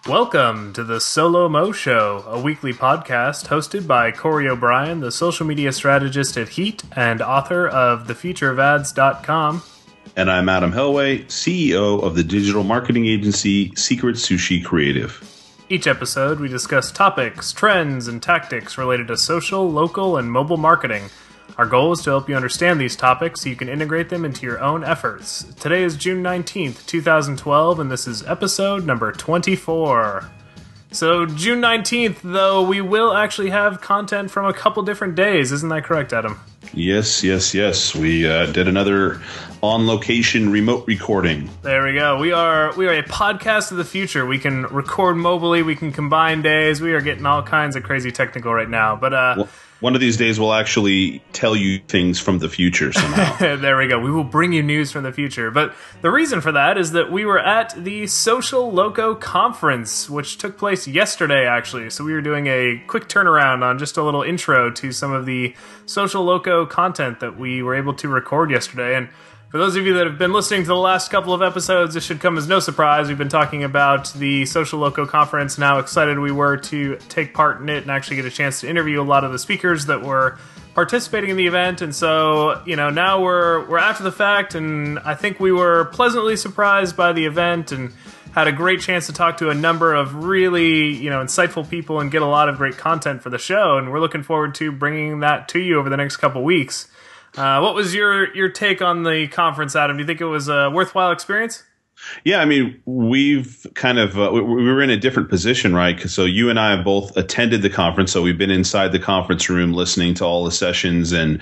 Welcome to the Social-Loco Show, a weekly podcast hosted by Cory O'Brien, the social media strategist at Heat and author of thefutureofads.com. And I'm Adam Helway, CEO of the digital marketing agency Secret Sushi Creative. Each episode, we discuss topics, trends, and tactics related to social, local, and mobile marketing. Our goal is to help you understand these topics so you can integrate them into your own efforts. Today is June 19th, 2012, and this is episode number 24. So June 19th, though, we will actually have content from a couple different days. Isn't that correct, Adam? Yes. We did another on-location remote recording. There we go. We are a podcast of the future. We can record mobily. We can combine days. We are getting all kinds of crazy technical right now. But well, one of these days we'll actually tell you things from the future somehow. There we go. We will bring you news from the future. But the reason for that is that we were at the Social-Loco Conference, which took place yesterday, actually. So we were doing a quick turnaround on just a little intro to some of the Social-Loco content that we were able to record yesterday. And for those of you that have been listening to the last couple of episodes, this should come as no surprise. We've been talking about the Social-Loco Conference and how excited we were to take part in it and actually get a chance to interview a lot of the speakers that were participating in the event. And so, now we're after the fact, and I think we were pleasantly surprised by the event and had a great chance to talk to a number of really, insightful people and get a lot of great content for the show. And we're looking forward to bringing that to you over the next couple weeks. What was your take on the conference, Adam? Do you think it was a worthwhile experience? Yeah, I mean, we've kind of we were in a different position, right? So you and I have both attended the conference, so we've been inside the conference room listening to all the sessions and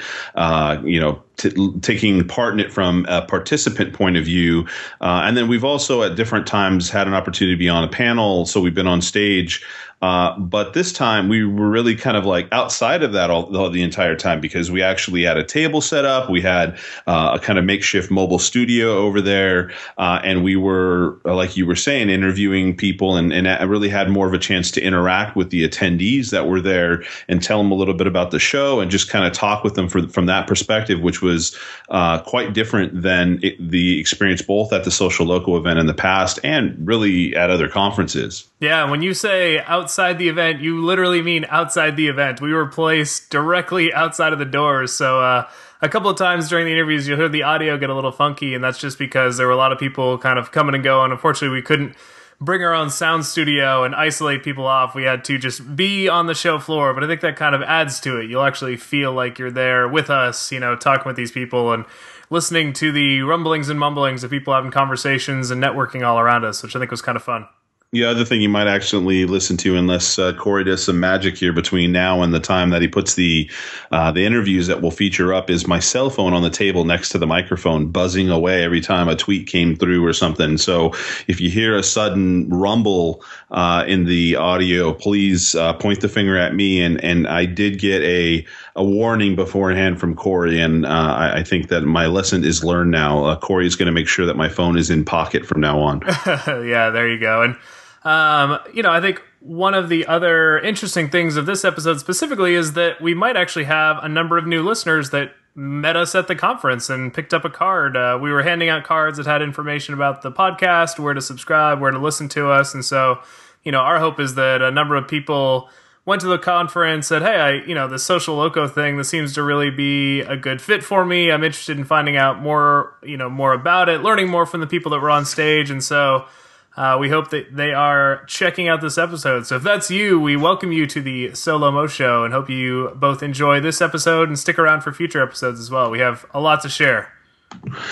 taking part in it from a participant point of view. And then we've also at different times had an opportunity to be on a panel, so we've been on stage. But this time we were really kind of like outside of that all the entire time, because we actually had a table set up. We had a kind of makeshift mobile studio over there. And we were, like you were saying, interviewing people and really had more of a chance to interact with the attendees that were there and tell them a little bit about the show and just kind of talk with them from that perspective, which was quite different than the experience both at the Social-Loco event in the past and really at other conferences. Yeah, when you say outside the event, you literally mean outside the event. We were placed directly outside of the doors. So a couple of times during the interviews, you'll hear the audio get a little funky, and that's just because there were a lot of people kind of coming and going. Unfortunately, we couldn't bring our own sound studio and isolate people off. We had to just be on the show floor, but I think that kind of adds to it. You'll actually feel like you're there with us, talking with these people and listening to the rumblings and mumblings of people having conversations and networking all around us, which I think was kind of fun. The other thing you might actually listen to, unless Cory does some magic here between now and the time that he puts the interviews that will feature up, is my cell phone on the table next to the microphone buzzing away every time a tweet came through or something. So if you hear a sudden rumble in the audio, please point the finger at me. And I did get a warning beforehand from Cory, and I think that my lesson is learned now. Cory is going to make sure that my phone is in pocket from now on. Yeah, there you go. And I think one of the other interesting things of this episode specifically is that we might actually have a number of new listeners that met us at the conference and picked up a card. We were handing out cards that had information about the podcast, where to subscribe, where to listen to us. And so, our hope is that a number of people went to the conference, said, hey, the Social-Loco thing, this seems to really be a good fit for me. I'm interested in finding out more about it, learning more from the people that were on stage. And so we hope that they are checking out this episode. So if that's you, we welcome you to the Social-Loco Show and hope you both enjoy this episode and stick around for future episodes as well. We have a lot to share.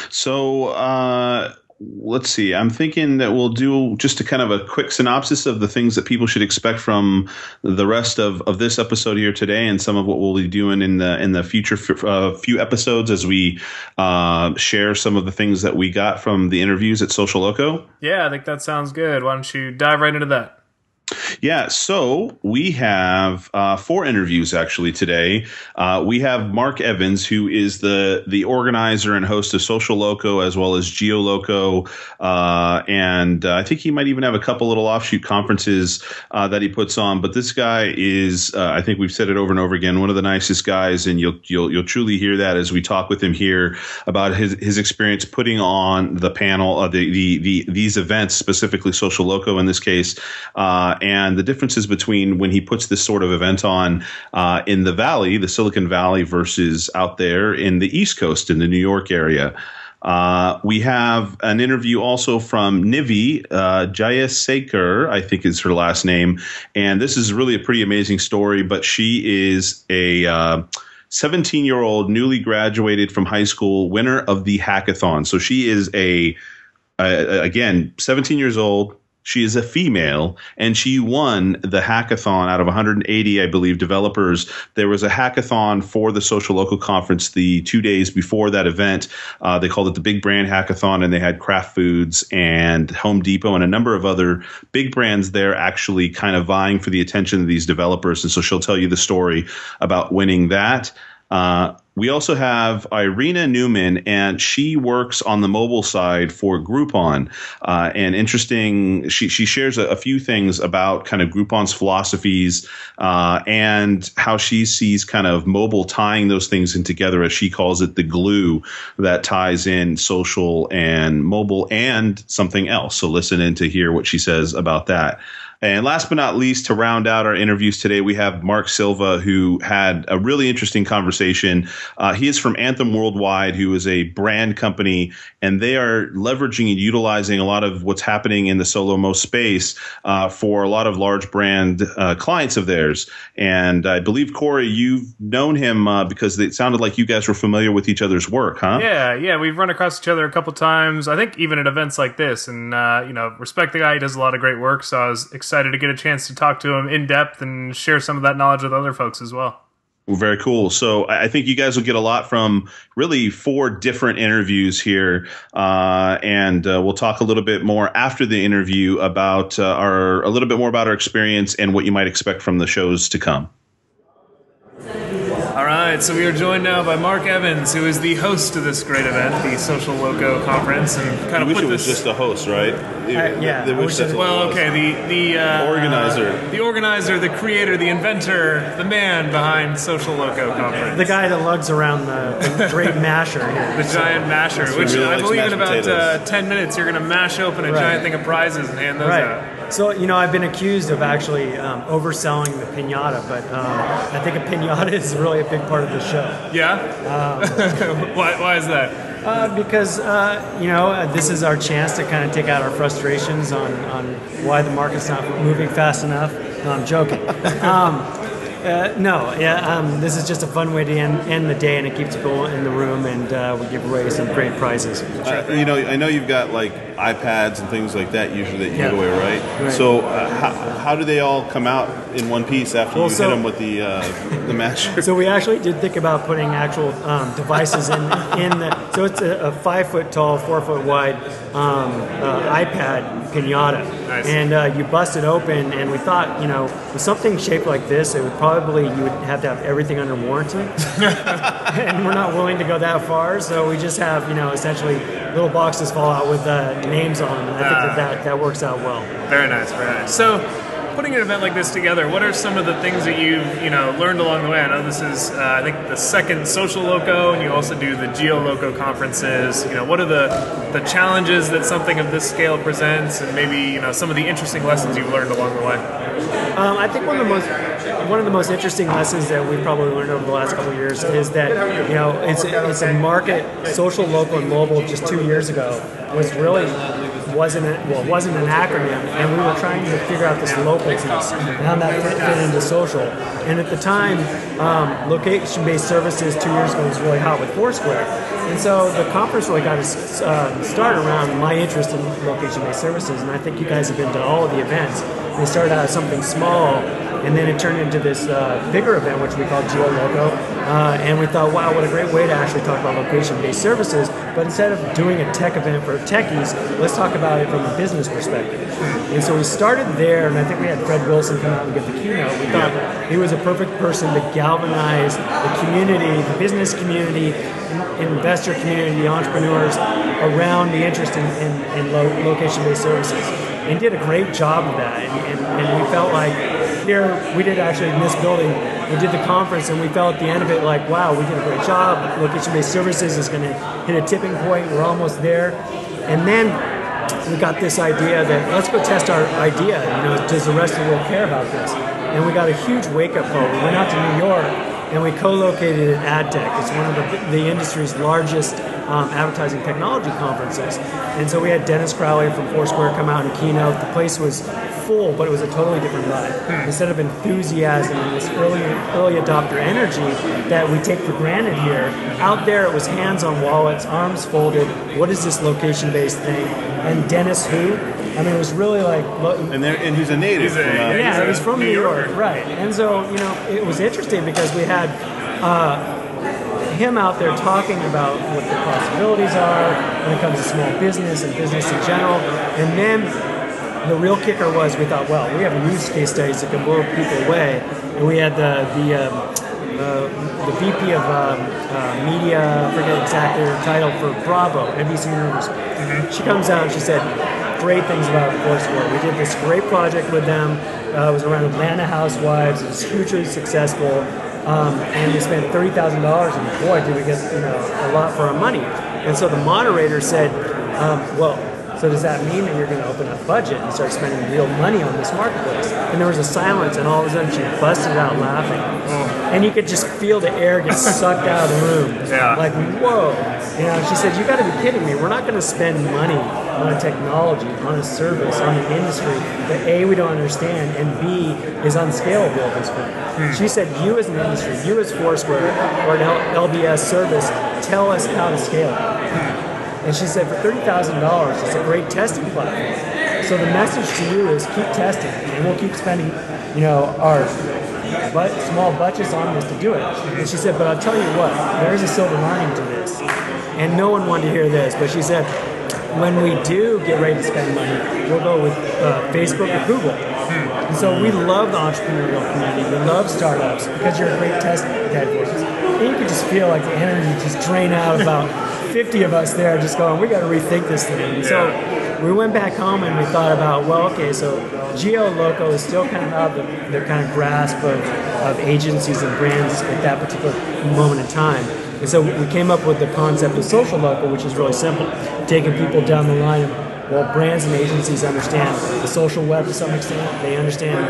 So let's see. I'm thinking that we'll do just a kind of a quick synopsis of the things that people should expect from the rest of this episode here today, and some of what we'll be doing in the future few episodes as we share some of the things that we got from the interviews at Social-Loco. Yeah, I think that sounds good. Why don't you dive right into that? Yeah, so we have 4 interviews actually today. We have Mark Evans, who is the organizer and host of Social-Loco as well as Geo-Loco, and I think he might even have a couple little offshoot conferences that he puts on. But this guy is, I think we've said it over and over again, one of the nicest guys, and you'll truly hear that as we talk with him here about his experience putting on the panel, these events, specifically Social-Loco in this case. And the differences between when he puts this sort of event on in the Valley, the Silicon Valley, versus out there in the East Coast in the New York area. We have an interview also from Nivy Jajeria, I think is her last name. And this is really a pretty amazing story, but she is a 17-year-old newly graduated from high school winner of the hackathon. So she is again, 17 years old. She is a female, and she won the hackathon out of 180, I believe, developers. There was a hackathon for the Social-Loco Conference the 2 days before that event. They called it the Big Brand Hackathon, and they had Kraft Foods and Home Depot and a number of other big brands there actually kind of vying for the attention of these developers. And so she'll tell you the story about winning that. We also have Irena Newman, and she works on the mobile side for Groupon. And interesting, she shares a few things about kind of Groupon's philosophies and how she sees kind of mobile tying those things in together, as she calls it, the glue that ties in social and mobile and something else. So listen in to hear what she says about that. And last but not least, to round out our interviews today, we have Mark Silva, who had a really interesting conversation. He is from Anthem Worldwide, who is a brand company, and they are leveraging and utilizing a lot of what's happening in the solo-mo space for a lot of large brand clients of theirs. And I believe, Cory, you've known him because it sounded like you guys were familiar with each other's work, huh? Yeah, we've run across each other a couple times, I think even at events like this. And, respect the guy. He does a lot of great work, so I was excited to get a chance to talk to him in depth and share some of that knowledge with other folks as well. Well, very cool. So I think you guys will get a lot from really 4 different interviews here. And we'll talk a little bit more after the interview about a little bit more about our experience and what you might expect from the shows to come. All right, so we are joined now by Mark Evans, who is the host of this great event, the Social-Loco Conference, and kind of wish it was just the host, right? Yeah. The organizer, the creator, the inventor, the man behind Social-Loco Conference. The guy that lugs around the great masher here. The giant masher, which really I believe in about 10 minutes you're going to mash open a giant thing of prizes and hand those out. So, I've been accused of actually overselling the piñata, but I think a piñata is really a big part of the show. Yeah? Why is that? Because, this is our chance to kind of take out our frustrations on why the market's not moving fast enough. No, I'm joking. This is just a fun way to end the day, and it keeps people in the room, and we give away some great prizes. I know you've got like iPads and things like that usually that you give away, right? So how do they all come out in one piece after you hit them with the masher? So we actually did think about putting actual devices in the. So it's a 5 foot tall, 4 foot wide iPad piñata, nice. And you bust it open, and we thought, with something shaped like this, it would probably you would have to have everything under warranty, and we're not willing to go that far. So we just have essentially little boxes fall out with names on them, and I think that works out well. Very nice, very nice. So, putting an event like this together, what are some of the things that you've learned along the way? I know this is I think the second Social-Loco, and you also do the Geo-Loco conferences. What are the challenges that something of this scale presents, and maybe some of the interesting lessons you've learned along the way? I think one of the most interesting lessons that we've probably learned over the last couple of years is that it's a market. Social-Loco and mobile just 2 years ago wasn't an acronym, and we were trying to figure out this local piece and how that fit into social. And at the time, location-based services 2 years ago was really hot with Foursquare, and so the conference really got us started around my interest in location-based services. And I think you guys have been to all of the events. They started out as something small, and then it turned into this bigger event, which we call Geo-Loco. And we thought, wow, what a great way to actually talk about location-based services. But instead of doing a tech event for techies, let's talk about it from a business perspective. And so we started there, and I think we had Fred Wilson come out and give the keynote. We thought he was a perfect person to galvanize the community, the business community, investor community, entrepreneurs around the interest in location-based services. And did a great job of that. And we felt like here, we did actually in this building, we did the conference and we felt at the end of it like, wow, we did a great job. Location-based services is going to hit a tipping point. We're almost there. And then we got this idea that let's go test our idea. Does the rest of the world care about this? And we got a huge wake-up call. We went out to New York and we co-located at AdTech. It's one of the industry's largest advertising technology conferences. And so we had Dennis Crowley from Foursquare come out and keynote. The place was full, but it was a totally different vibe. Instead of enthusiasm and this early adopter energy that we take for granted here, out there it was hands on wallets, arms folded. What is this location-based thing? And Dennis who? I mean, it was really like... And he's a native. He's from New York. Right. And so, it was interesting because we had him out there talking about what the possibilities are when it comes to small business and business in general. And then the real kicker was we thought, well, we have use case studies that can blow people away. And we had the VP of media, I forget exactly her title, for Bravo, NBC News. Mm-hmm. She comes out and she said great things about Foursquare. We did this great project with them. It was around Atlanta housewives. It was hugely successful. And we spent $30,000, and boy, did we get a lot for our money. And so the moderator said, well, so does that mean that you're going to open a budget and start spending real money on this marketplace? And there was a silence, and all of a sudden she busted out laughing. And you could just feel the air get sucked out of the room. Yeah. Like, whoa. She said, you got to be kidding me. We're not going to spend money on a technology, on a service, on an industry that A, we don't understand, and B, is unscalable at this point. She said, you as an industry, you as Foursquare, or an LBS service, tell us how to scale it. And she said, for $30,000, it's a great testing platform. So the message to you is keep testing, and we'll keep spending, our small budgets on this to do it. And she said, but I'll tell you what, there is a silver lining to this. And no one wanted to hear this, but she said, when we do get ready to spend money, we'll go with Facebook or Google. And so we love the entrepreneurial community. We love startups because you're a great test bed for us. And you can just feel like the energy just drain out about 50 of us there just going, we got to rethink this thing. And so we went back home and we thought about, well, okay, so Geo-Loco is still kind of out of the kind of grasp of agencies and brands at that particular moment in time. And so we came up with the concept of Social-Loco, which is really simple, taking people down the line of, well, brands and agencies understand the social web to some extent. They understand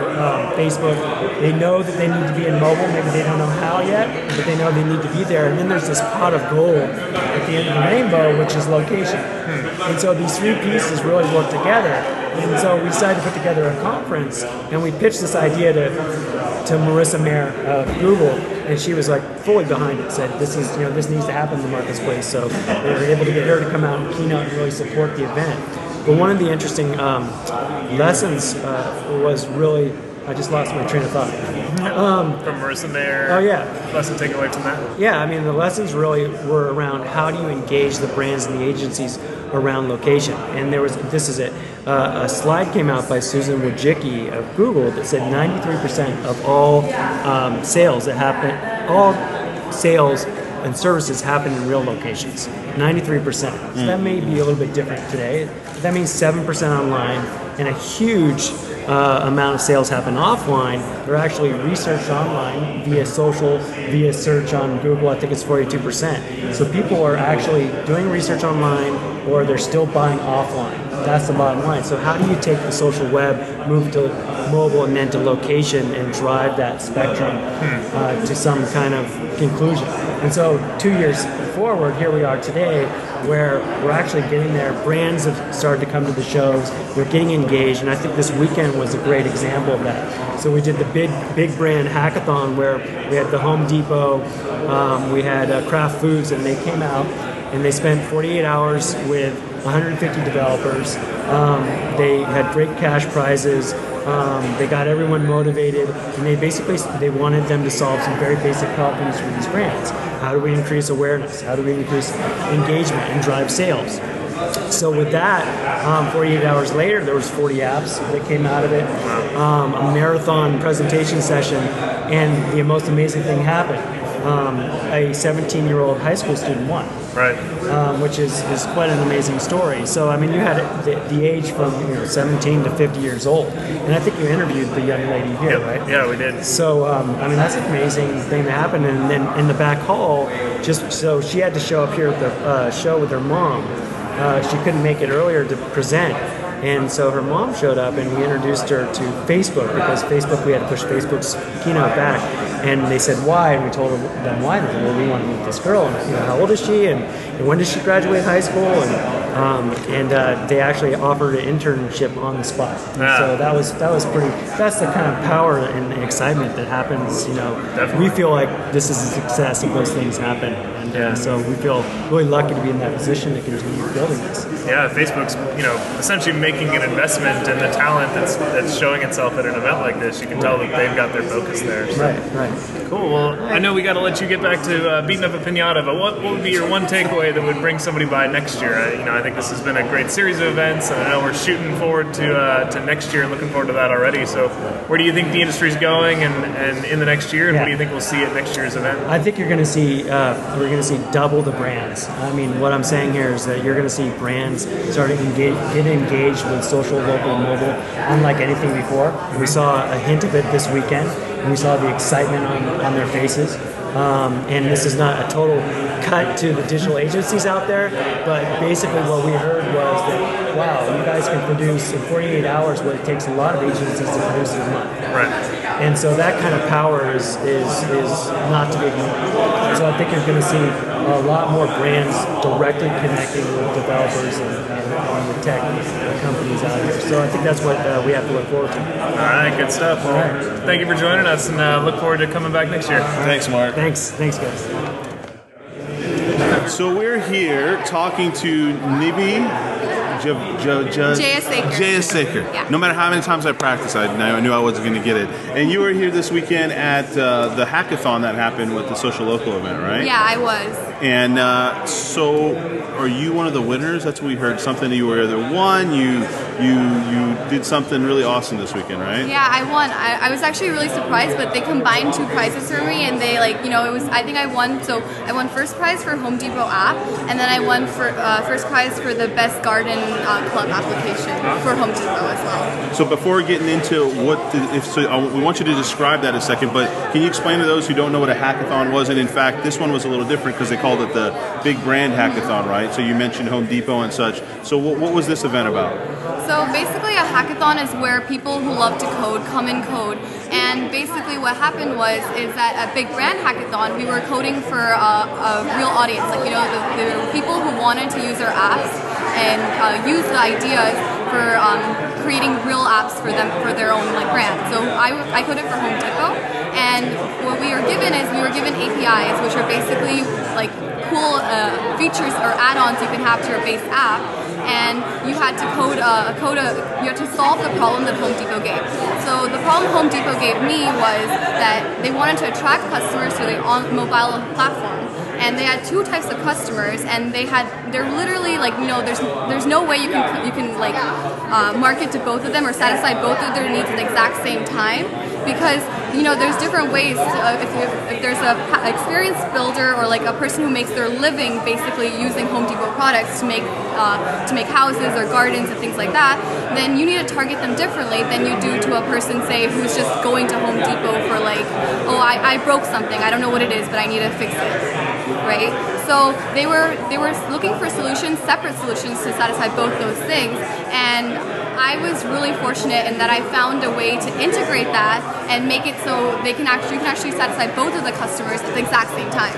Facebook. They know that they need to be in mobile. Maybe they don't know how yet, but they know they need to be there. And then there's this pot of gold at the end of the rainbow, which is location. And so these three pieces really work together. And so we decided to put together a conference, and we pitched this idea to Marissa Mayer of Google, and she was like fully behind it. Said this needs to happen in the marketplace. So we were able to get her to come out and keynote and really support the event. But one of the interesting lessons was really, I just lost my train of thought. From Marissa Mayer. Oh yeah. Lesson taken away from that. Yeah, I mean the lessons really were around how do you engage the brands and the agencies around location. And this is it. A slide came out by Susan Wojcicki of Google that said 93% of all sales and services happen in real locations. 93%. So that may be a little bit different today. That means 7% online, and a huge amount of sales happen offline. They're actually researched online via social, via search on Google. I think it's 42%. So people are actually doing research online, or they're still buying offline. That's the bottom line. So how do you take the social web, move to mobile, and then to location, and drive that spectrum to some kind of conclusion? And so 2 years forward, here we are today, where we're actually getting there. Brands have started to come to the shows. They're getting engaged, and I think this weekend was a great example of that. So we did the Big Brand Hackathon, where we had the Home Depot, we had Kraft Foods, and they came out and they spent 48 hours with 150 developers. They had great cash prizes. They got everyone motivated, and they wanted them to solve some very basic problems for these brands. How do we increase awareness? How do we increase engagement and drive sales? So with that, 48 hours later, there was 40 apps that came out of it, a marathon presentation session, and the most amazing thing happened. A 17-year-old high school student won. Right. Which is quite an amazing story. So, I mean, you had the age from 17 to 50 years old. And I think you interviewed the young lady here, right? Yeah, we did. So, I mean, that's an amazing thing that happened. And then in the back hall, so she had to show up here at the show with her mom. She couldn't make it earlier to present. And so her mom showed up, and we introduced her to Facebook, because Facebook, we had to push Facebook's keynote back. And they said, why? And we told them why. They said, well, we want to meet this girl. And, how old is she? And when did she graduate high school? And they actually offered an internship on the spot. So that was pretty. That's the kind of power and excitement that happens. Definitely. We feel like this is a success if those things happen. And so we feel really lucky to be in that position to continue building this. Yeah, Facebook's essentially making an investment in the talent that's showing itself at an event like this. You can tell that they've got their focus there. So. Right. Cool. Well, I know we got to let you get back to beating up a pinata, but what would be your one takeaway that would bring somebody by next year? I think this has been a great series of events, and I know we're shooting forward to next year, looking forward to that already. So, where do you think the industry's going, and in the next year, and what do you think we'll see at next year's event? I think you're going to see we're going to see double the brands. I mean, what I'm saying here is that you're going to see brands starting to get engaged with social, local, and mobile, unlike anything before. We saw a hint of it this weekend. And we saw the excitement on their faces. And this is not a total cut to the digital agencies out there, but basically what we heard was that, wow, you guys can produce in 48 hours what it takes a lot of agencies to produce in a month. Right. And so that kind of power is not to be ignored. So I think you're going to see a lot more brands directly connecting with developers and the tech companies out here. So I think that's what we have to look forward to. All right, good stuff. Well, thank you for joining us, and look forward to coming back next year. Thanks, Mark. Thanks, guys. So we're here talking to Nivy Jayasekar. Yeah. No matter how many times I practiced, I knew I wasn't going to get it. And you were here this weekend at the hackathon that happened with the Social-Loco event, right? Yeah, I was. And so, are you one of the winners? That's what we heard. Something you were either won, you did something really awesome this weekend, right? Yeah, I won. I was actually really surprised, but they combined 2 prizes for me, and they it was. I think I won. So I won first prize for Home Depot app, and then I won for first prize for the best garden club application for Home Depot as well. So before getting into we want you to describe that a second, but can you explain to those who don't know what a hackathon was? And in fact, this one was a little different because they called it the Big Brand Hackathon, right? So you mentioned Home Depot and such. So what was this event about? So basically, a hackathon is where people who love to code come and code. And basically, what happened is that at Big Brand Hackathon, we were coding for a real audience. Like the people who wanted to use our apps and use the ideas for creating real apps for them for their own brand. So I coded for Home Depot, and what we were given APIs, which are basically cool features or add-ons you can have to your base app. And you had to you had to solve the problem that Home Depot gave. So the problem Home Depot gave me was that they wanted to attract customers to their mobile platform. And they had 2 types of customers, and they're literally there's no way you can market to both of them or satisfy both of their needs at the exact same time, because there's different ways. If there's a experience builder or a person who makes their living basically using Home Depot products to make houses or gardens and things like that, then you need to target them differently than you do to a person, say, who's just going to Home Depot for I broke something, I don't know what it is, but I need to fix it, right? So they were looking for separate solutions to satisfy both those things, and I was really fortunate in that I found a way to integrate that and make it so you can actually satisfy both of the customers at the exact same time.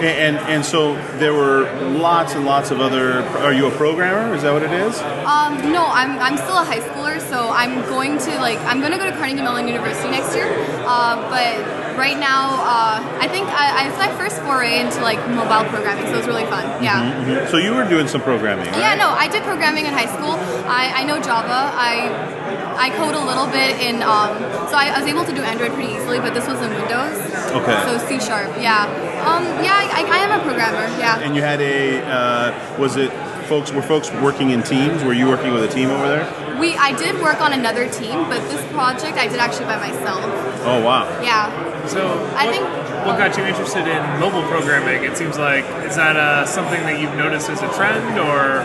And so there were lots and lots of other. Are you a programmer? Is that what it is? No, I'm still a high schooler, so I'm going to go to Carnegie Mellon University next year. But right now, I think it's my first foray into like mobile programming, so it's really fun. Yeah. Mm-hmm. So you were doing some programming, right? Yeah, no, I did programming in high school. I know Java. I code a little bit in, so I was able to do Android pretty easily, but this was in Windows. Okay. So C#, yeah. I am a programmer, yeah. And you had were folks working in teams? Were you working with a team over there? I did work on another team, but this project I did actually by myself. Oh, wow. Yeah. So what got you interested in mobile programming? It seems like, is that something that you've noticed as a trend, or?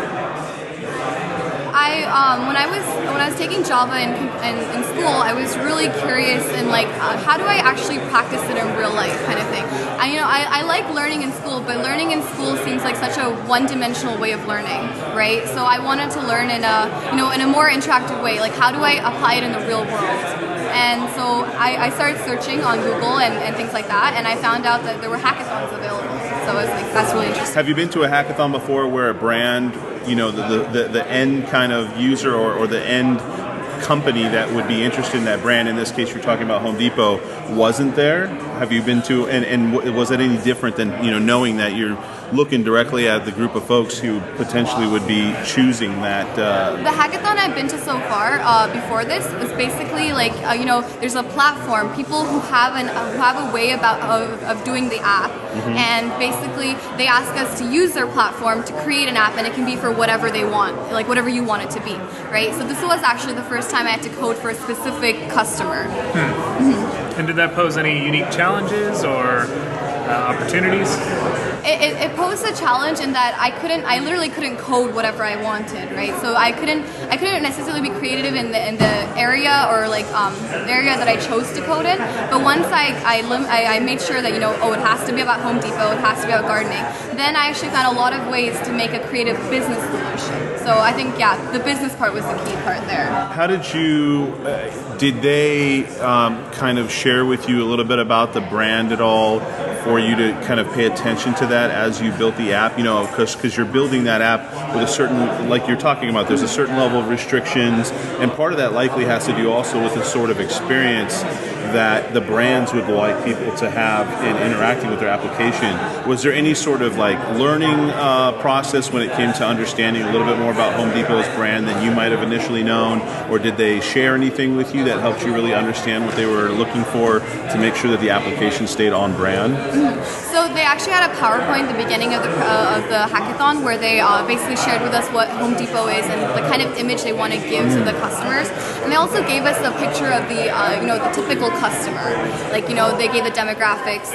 When I was taking Java in school, I was really curious and like, how do I actually practice it in real life, kind of thing. I like learning in school, but learning in school seems like such a one-dimensional way of learning, right? So I wanted to learn in a more interactive way. Like, how do I apply it in the real world? And so I started searching on Google and things like that, and I found out that there were hackathons available. So I was like, that's really interesting. Have you been to a hackathon before where a brand, the end kind of user or the end company that would be interested in that brand, in this case you're talking about Home Depot, wasn't there? Have you been to, and was it any different than, knowing that you're looking directly at the group of folks who potentially would be choosing that? The hackathon I've been to so far before this is basically like, there's a platform, people who have a way of doing the app, and basically they ask us to use their platform to create an app, and it can be for whatever they want, like whatever you want it to be, right? So this was actually the first time I had to code for a specific customer. And did that pose any unique challenges or opportunities? It posed a challenge in that I literally couldn't code whatever I wanted, right? So I couldn't necessarily be creative in the area or like the area that I chose to code in. But once I made sure that it has to be about Home Depot, it has to be about gardening. Then I actually found a lot of ways to make a creative business solution. So I think the business part was the key part there. How did did they kind of share with you a little bit about the brand at all, for you to kind of pay attention to that as you built the app? Because you're building that app with a certain, like you're talking about, there's a certain level of restrictions, and part of that likely has to do also with the sort of experience that the brands would like people to have in interacting with their application. Was there any sort of like learning process when it came to understanding a little bit more about Home Depot's brand than you might have initially known, or did they share anything with you that helped you really understand what they were looking for to make sure that the application stayed on brand? So they actually had a PowerPoint at the beginning of the hackathon where they basically shared with us what Home Depot is and the kind of image they want to give to the customers. And they also gave us a picture of the the typical customer. Like they gave the demographics,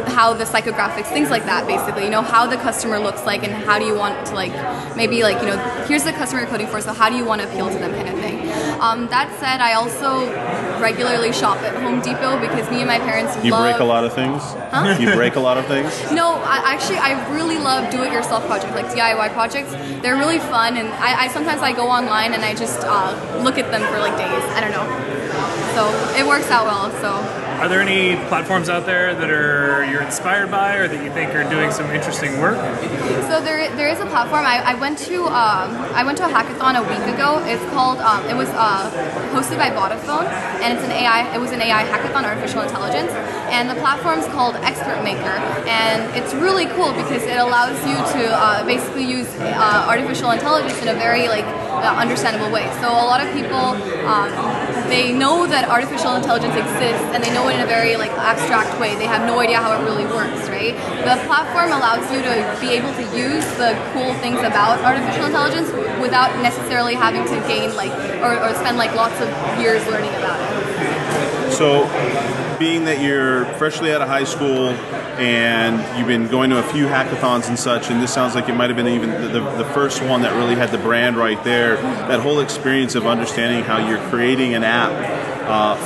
how the psychographics, things like that. Basically, how the customer looks like and how do you want to here's the customer you're coding for. So how do you want to appeal to them, kind of thing. That said, I also regularly shop at Home Depot because me and my parents break a lot of things? Huh? You break a lot of things? No, I really love do-it-yourself projects, like DIY projects. They're really fun, and I sometimes go online and I just look at them for like days. I don't know. So it works out well. So. Are there any platforms out there that you're inspired by or that you think are doing some interesting work? So there is a platform. I went to a hackathon a week ago. It's called it was hosted by Vodafone, and it was an AI hackathon, artificial intelligence, and the platform's called Expert Maker, and it's really cool because it allows you to basically use artificial intelligence in a very understandable way. So a lot of people they know that artificial intelligence exists, and they know it in a very abstract way. They have no idea how it really works, right? The platform allows you to be able to use the cool things about artificial intelligence without necessarily having to gain or spend lots of years learning about it. So, being that you're freshly out of high school and you've been going to a few hackathons and such, and this sounds like it might have been even the first one that really had the brand right there, that whole experience of understanding how you're creating an app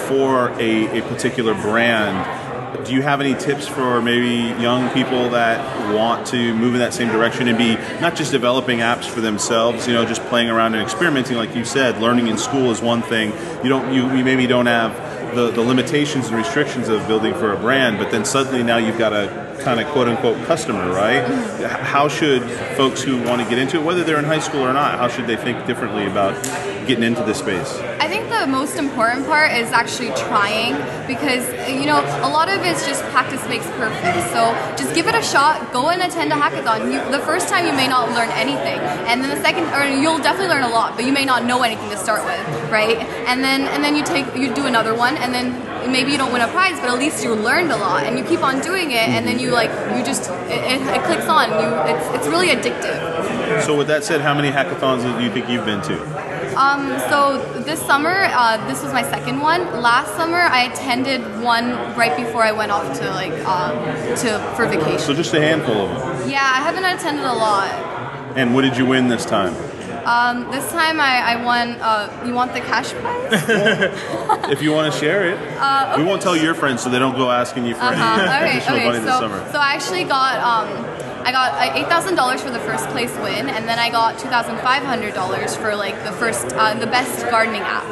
for a particular brand. Do you have any tips for maybe young people that want to move in that same direction and be not just developing apps for themselves, just playing around and experimenting, like you said? Learning in school is one thing. You maybe don't have the limitations and restrictions of building for a brand, but then suddenly now you've got a kind of quote-unquote customer, right? How should folks who want to get into it, whether they're in high school or not, how should they think differently about getting into this space? I think the most important part is actually trying, because a lot of it's just practice makes perfect. So just give it a shot. Go and attend a hackathon. The first time you may not learn anything, and then the second, or you'll definitely learn a lot, but you may not know anything to start with, right? And then you do another one, and then maybe you don't win a prize, but at least you learned a lot, and you keep on doing it, and then it clicks on. It's really addictive. So with that said, how many hackathons do you think you've been to? So this summer, this was my second one. Last summer, I attended one right before I went off to for vacation. So just a handful of them. Yeah, I haven't attended a lot. And what did you win this time? This time I won. You want the cash prize? If you want to share it, okay. We won't tell your friends so they don't go asking you for any additional money this summer. So I actually got I got $8,000 for the first place win, and then I got $2,500 for the best gardening app.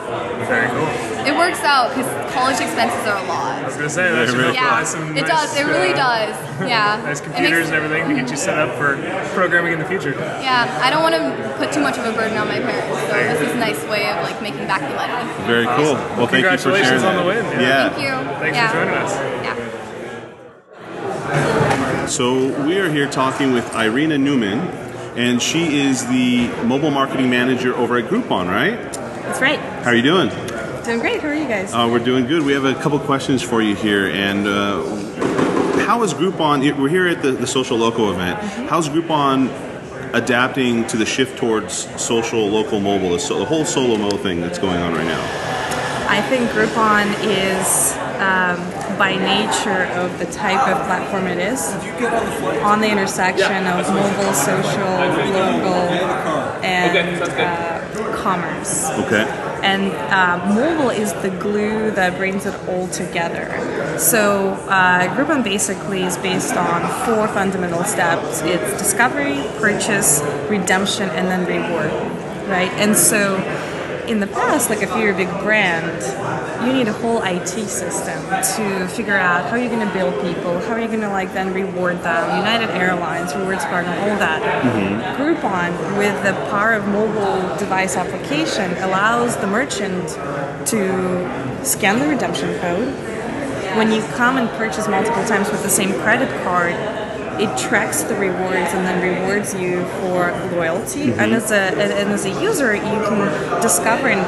Very cool. It works out because college expenses are a lot. I was gonna say that should help buy some it nice, does. It really does. Yeah. Nice computers and everything to get you set up for programming in the future. Yeah, I don't want to put too much of a burden on my parents, so this is a nice way of making back the money. Very cool. Well, thank you for sharing congratulations on the win. Yeah. Thank you. Thanks for joining us. Yeah. So we are here talking with Irena Newman, and she is the mobile marketing manager over at Groupon, right? That's right. How are you doing? Doing great. How are you guys? We're doing good. We have a couple questions for you here. And how is Groupon, we're here at the Social-Loco event, how's Groupon adapting to the shift towards social, local, mobile, the whole solo-mo thing that's going on right now? I think Groupon is, by nature of the type of platform it is, on the intersection of mobile, social, local, and commerce. Okay. And mobile is the glue that brings it all together. So Groupon basically is based on 4 fundamental steps. It's discovery, purchase, redemption, and then reward, right? And so in the past, like if you're a big brand, you need a whole IT system to figure out how you're going to bill people, how are you going to then reward them, United Airlines, rewards partner, all that. Groupon, with the power of mobile device application, allows the merchant to scan the redemption code. When you come and purchase multiple times with the same credit card, it tracks the rewards and then rewards you for loyalty. And as a user, you can discover and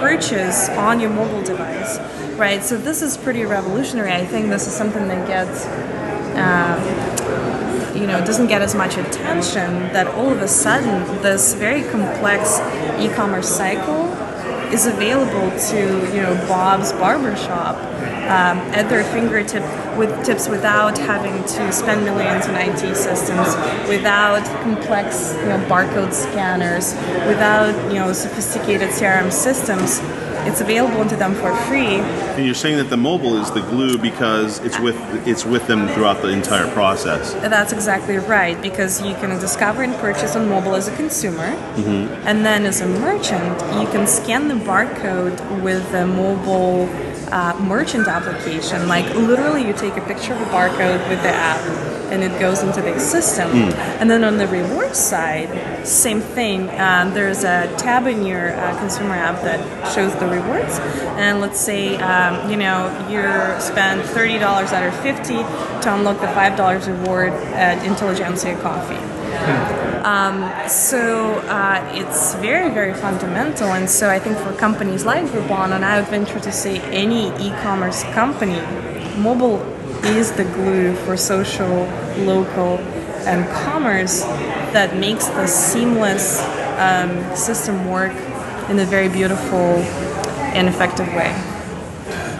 purchase on your mobile device, right? So this is pretty revolutionary. I think this is something that gets, doesn't get as much attention, that all of a sudden this very complex e-commerce cycle is available to, Bob's barbershop at their fingertips without having to spend millions in IT systems, without complex, barcode scanners, without, sophisticated CRM systems. It's available to them for free. And you're saying that the mobile is the glue because it's with them throughout the entire process. That's exactly right, because you can discover and purchase on mobile as a consumer, and then as a merchant, you can scan the barcode with the mobile merchant application. Like literally, you take a picture of a barcode with the app, and it goes into the system. And then on the rewards side, same thing. There's a tab in your consumer app that shows the rewards, and let's say you spend $30 out of $50 to unlock the $5 reward at Intelligentsia Coffee. So it's very, very fundamental, and so I think for companies like Groupon, and I would venture to say any e-commerce company, mobile is the glue for social, local, and commerce that makes the seamless system work in a very beautiful and effective way.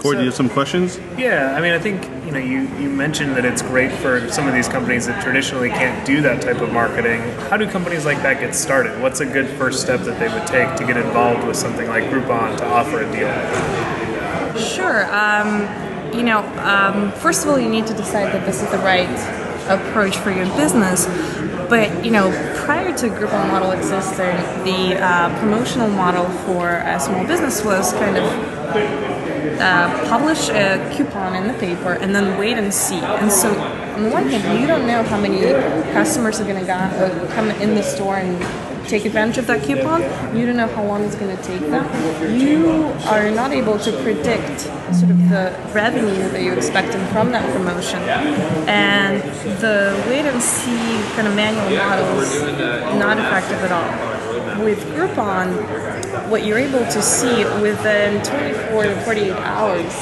Cory, do you have some questions? Yeah, I mean, I think you mentioned that it's great for some of these companies that traditionally can't do that type of marketing. How do companies like that get started? What's a good first step that they would take to get involved with something like Groupon to offer a deal? Sure. First of all, you need to decide that this is the right approach for your business. But, prior to Groupon model existing, the promotional model for a small business was kind of publish a coupon in the paper and then wait and see. And so, on the one hand, you don't know how many customers are going to come in the store and take advantage of that coupon. You don't know how long it's going to take them. You are not able to predict sort of the revenue that you're expecting from that promotion. And the wait and see kind of manual model is not effective at all. With Groupon, what you're able to see within 24 to 48 hours,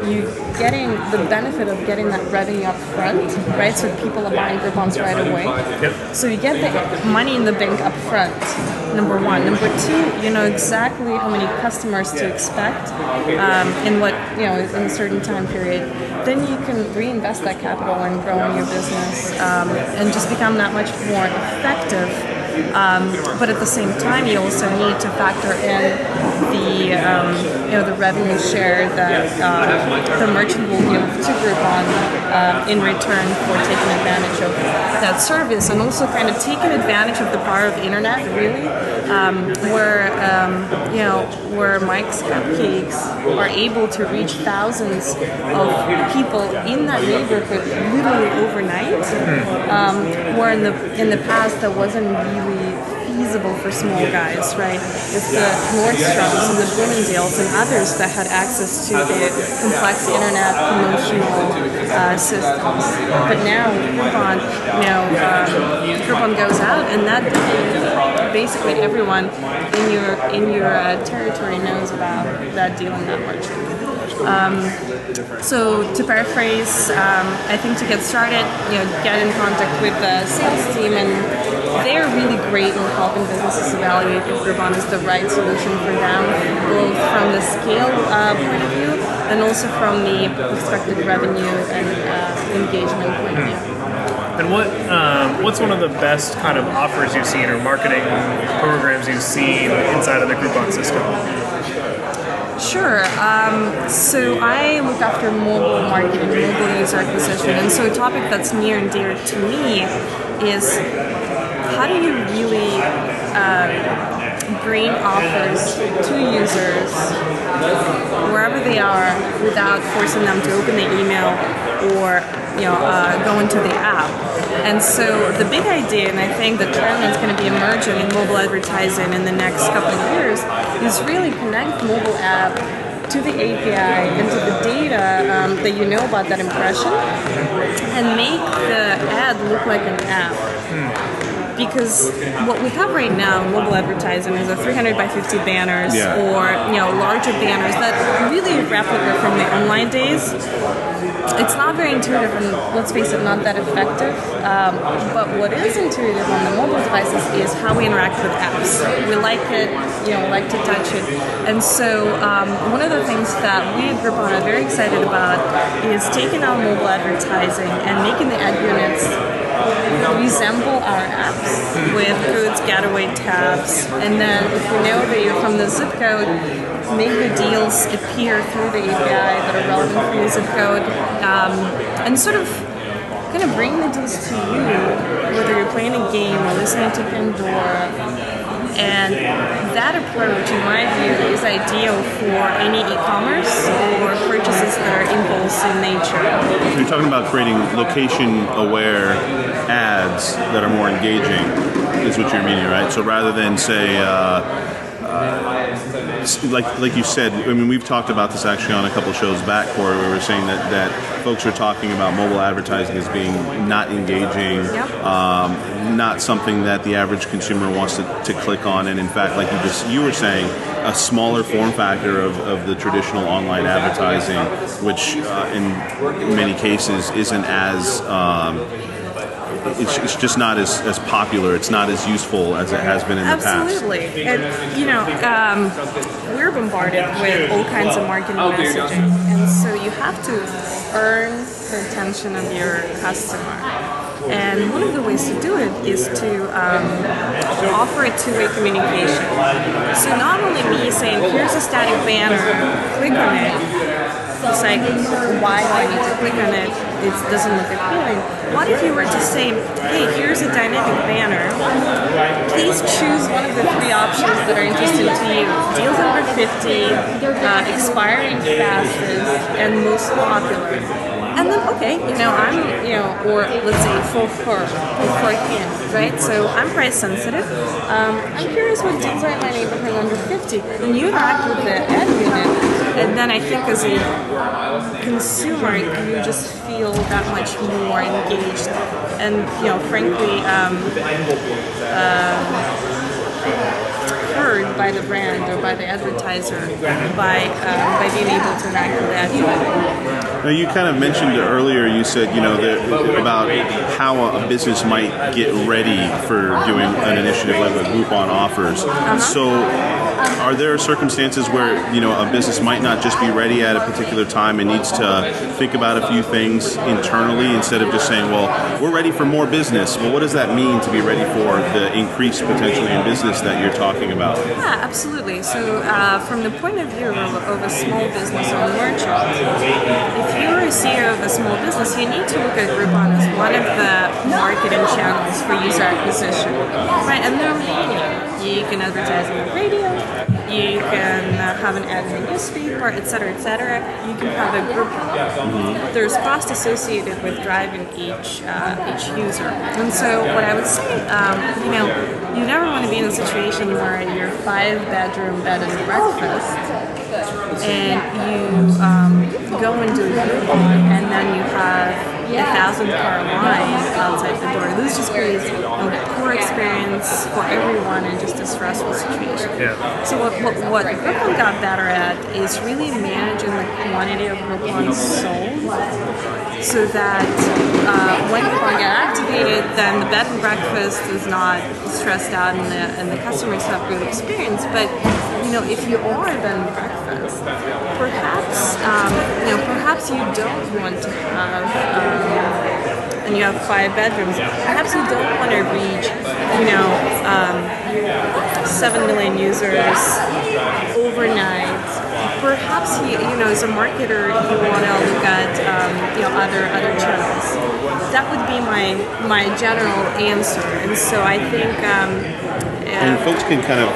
you're getting the benefit of getting that revenue up front, right? So people are buying Groupons right away. Yep. So you get the money in the bank up front, number one. Number two, you know exactly how many customers to expect in what, you know, in a certain time period. Then you can reinvest that capital in growing your business and just become that much more effective. But at the same time, you also need to factor in the the revenue share that the merchant will give to Groupon in return for taking advantage of that service, and also kind of taking advantage of the power of the internet, really, where Mike's Cupcakes are able to reach thousands of people in that neighborhood literally overnight, where in the past that wasn't really feasible for small guys, right? It's the Nordstroms and the Bloomingdales and others that had access to the complex internet promotional systems. But now Groupon, Groupon goes out, and that basically everyone in your territory knows about that deal and that merchant. So to paraphrase, I think to get started, get in contact with the sales team, and they're really great in helping businesses evaluate if Groupon is the right solution for them, both from the scale point of view and also from the expected revenue and engagement point of view. And what's one of the best kind of offers you've seen or marketing programs you've seen inside of the Groupon system? Sure. So I look after mobile marketing, mobile user acquisition, and so a topic that's near and dear to me is how do you really bring offers to users wherever they are without forcing them to open the email or go into the app. And so the big idea, and I think the trend that's going to be emerging in mobile advertising in the next couple of years, is really connect the mobile app to the API and to the data that you know about that impression, and make the ad look like an app. Because what we have right now in mobile advertising is a 300 by 50 banners or larger banners that really replica from the online days. It's not very intuitive and, let's face it, not that effective. But what is intuitive on the mobile devices is how we interact with apps. We like it, like to touch it. And so one of the things that we at Groupon are very excited about is taking our mobile advertising and making the ad units resemble our apps with goods, getaway tabs, and then if we know that you're from the zip code, make the deals appear through the API that are relevant for your zip code, and sort of kind of bring the deals to you, whether you're playing a game or listening to Pandora. And that approach, in my view, is ideal for any e-commerce or purchases that are impulse in nature. So you're talking about creating location-aware ads that are more engaging, is what you're meaning, right? So rather than say, like you said, I mean, we've talked about this actually on a couple shows back, Cory, where we were saying that folks are talking about mobile advertising as being not engaging, not something that the average consumer wants to click on, and in fact, like you were saying, a smaller form factor of the traditional online advertising, which in many cases isn't as it's just not as popular. It's not as useful as it has been in the past. Absolutely. And, we're bombarded with all kinds of marketing messaging. And so you have to earn the attention of your customer. And one of the ways to do it is to offer a two-way communication. So not only me saying, here's a static banner, click on it. It's like, why do I need to click on it? It doesn't look appealing. What if you were to say, hey, here's a dynamic banner. Please choose one of the three options that are interesting to you. Deals under 50, expiring fastest, and most popular. And then, okay, I'm, or let's say full fur can, right? So I'm price sensitive. I'm curious what deals are in my neighborhood under 50. And you interact with the ad unit, and then I think as a consumer, you just feel that much more engaged. And, frankly, heard by the brand or by the advertiser by being able to interact with that. Now, you kind of mentioned earlier, you said, about how a business might get ready for doing an initiative like what Groupon offers. So are there circumstances where, a business might not just be ready at a particular time and needs to think about a few things internally instead of just saying, well, we're ready for more business. Well, what does that mean to be ready for the increase potentially in business that you're talking about? Yeah, absolutely. So from the point of view of a small business or a merchant, if you're a CEO of a small business, you need to look at Groupon as one of the marketing channels for user acquisition, right? And there are many. You can advertise on the radio, you can have an ad in the newspaper, etc., etc. You can have a Groupon. There's cost associated with driving each user. And so what I would say, you never want to be in a situation where you're 5-bedroom bed and breakfast, and you go and do a Groupon, and then you have 1,000-car line outside the door. This just creates a poor experience for everyone and just a stressful situation. Yeah. So what Groupon got better at is really managing the quantity of Groupons sold, so that when Groupon get activated, then the bed and breakfast is not stressed out and the customers have good experience. But if you are a bed and breakfast, perhaps you don't want to have and you have 5 bedrooms, perhaps you don't want to reach 7 million users overnight. Perhaps as a marketer, you want to look at other channels. That would be my general answer. And so I think and folks can kind of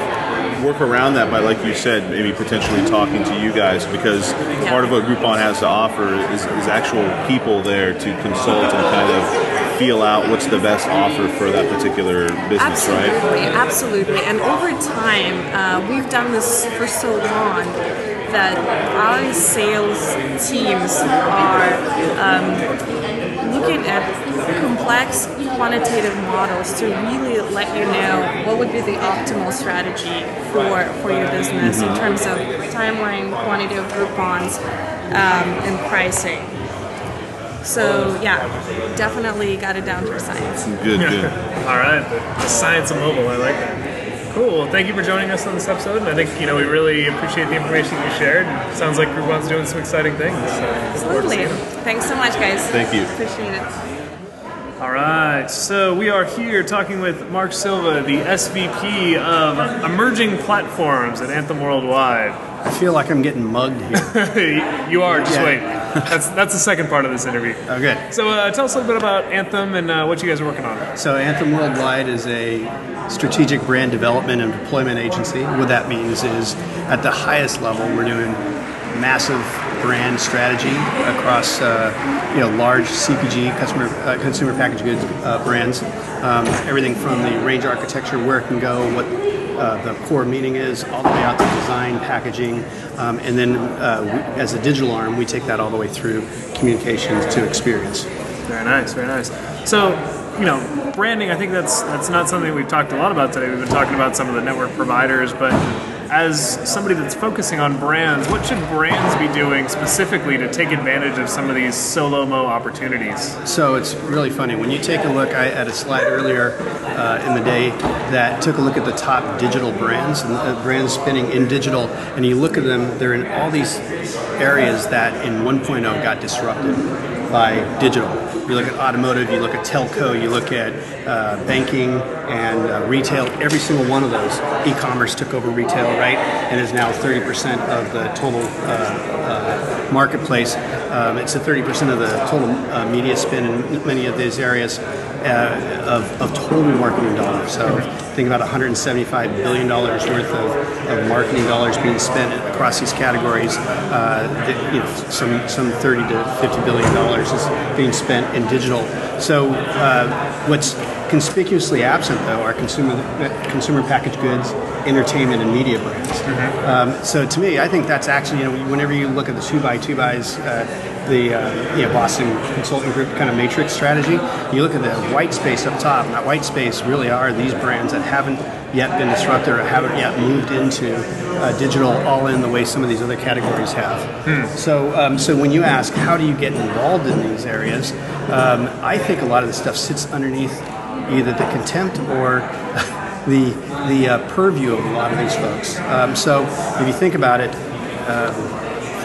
work around that by, like you said, maybe potentially talking to you guys, because part of what Groupon has to offer is actual people there to consult and kind of feel out what's the best offer for that particular business, right? Absolutely. And over time, we've done this for so long that our sales teams are looking at complex quantitative models to really let you know what would be the optimal strategy for your business in terms of timeline, quantity of Groupons, and pricing. So definitely got it down to science. Good. All right, the science of mobile, I like that. Cool. Well, thank you for joining us on this episode. And I think we really appreciate the information you shared. It sounds like Groupon's doing some exciting things. So absolutely. Thanks so much, guys. Thank you. Appreciate it. All right, so we are here talking with Mark Silva, the SVP of Emerging Platforms at Anthem Worldwide. I feel like I'm getting mugged here. You are, just wait. That's the second part of this interview. Okay. So tell us a little bit about Anthem and what you guys are working on. So Anthem Worldwide is a strategic brand development and deployment agency. What that means is at the highest level, we're doing massive brand strategy across large CPG, consumer packaged goods brands. Everything from the range architecture, where it can go, what the core meaning is, all the way out to design, packaging, and then as a digital arm, we take that all the way through communications to experience. Very nice, very nice. So, branding, I think that's not something we've talked a lot about today. We've been talking about some of the network providers, but as somebody that's focusing on brands, what should brands be doing specifically to take advantage of some of these Social-Loco opportunities? So it's really funny. When you take a look, I had a slide earlier in the day that took a look at the top digital brands and brands spinning in digital, and you look at them, they're in all these areas that in 1.0 got disrupted by digital. You look at automotive, you look at telco, you look at banking and retail. Every single one of those, e-commerce took over retail, right, and is now 30% of the total marketplace. It's a 30% of the total media spin in many of these areas. of total marketing dollars. So think about $175 billion worth of marketing dollars being spent across these categories. Some $30 to $50 billion is being spent in digital. So what's conspicuously absent, though, are consumer packaged goods, entertainment, and media brands. So to me, I think that's actually, whenever you look at the 2x2 the Boston Consulting Group kind of matrix strategy, you look at the white space up top, and that white space really are these brands that haven't yet been disrupted or haven't yet moved into digital all in the way some of these other categories have. So when you ask how do you get involved in these areas, I think a lot of the stuff sits underneath either the contempt or the purview of a lot of these folks. So if you think about it,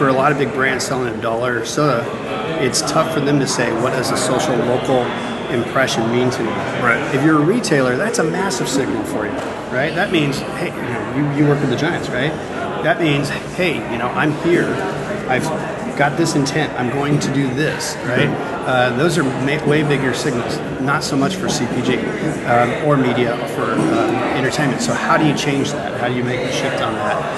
for a lot of big brands selling $1 soda, it's tough for them to say, what does a social local impression mean to me? Right. If you're a retailer, that's a massive signal for you, right? That means, hey, you work with the giants, right? That means, hey, I'm here. I've got this intent. I'm going to do this, right? Those are way bigger signals, not so much for CPG or media, for entertainment. So how do you change that? How do you make a shift on that?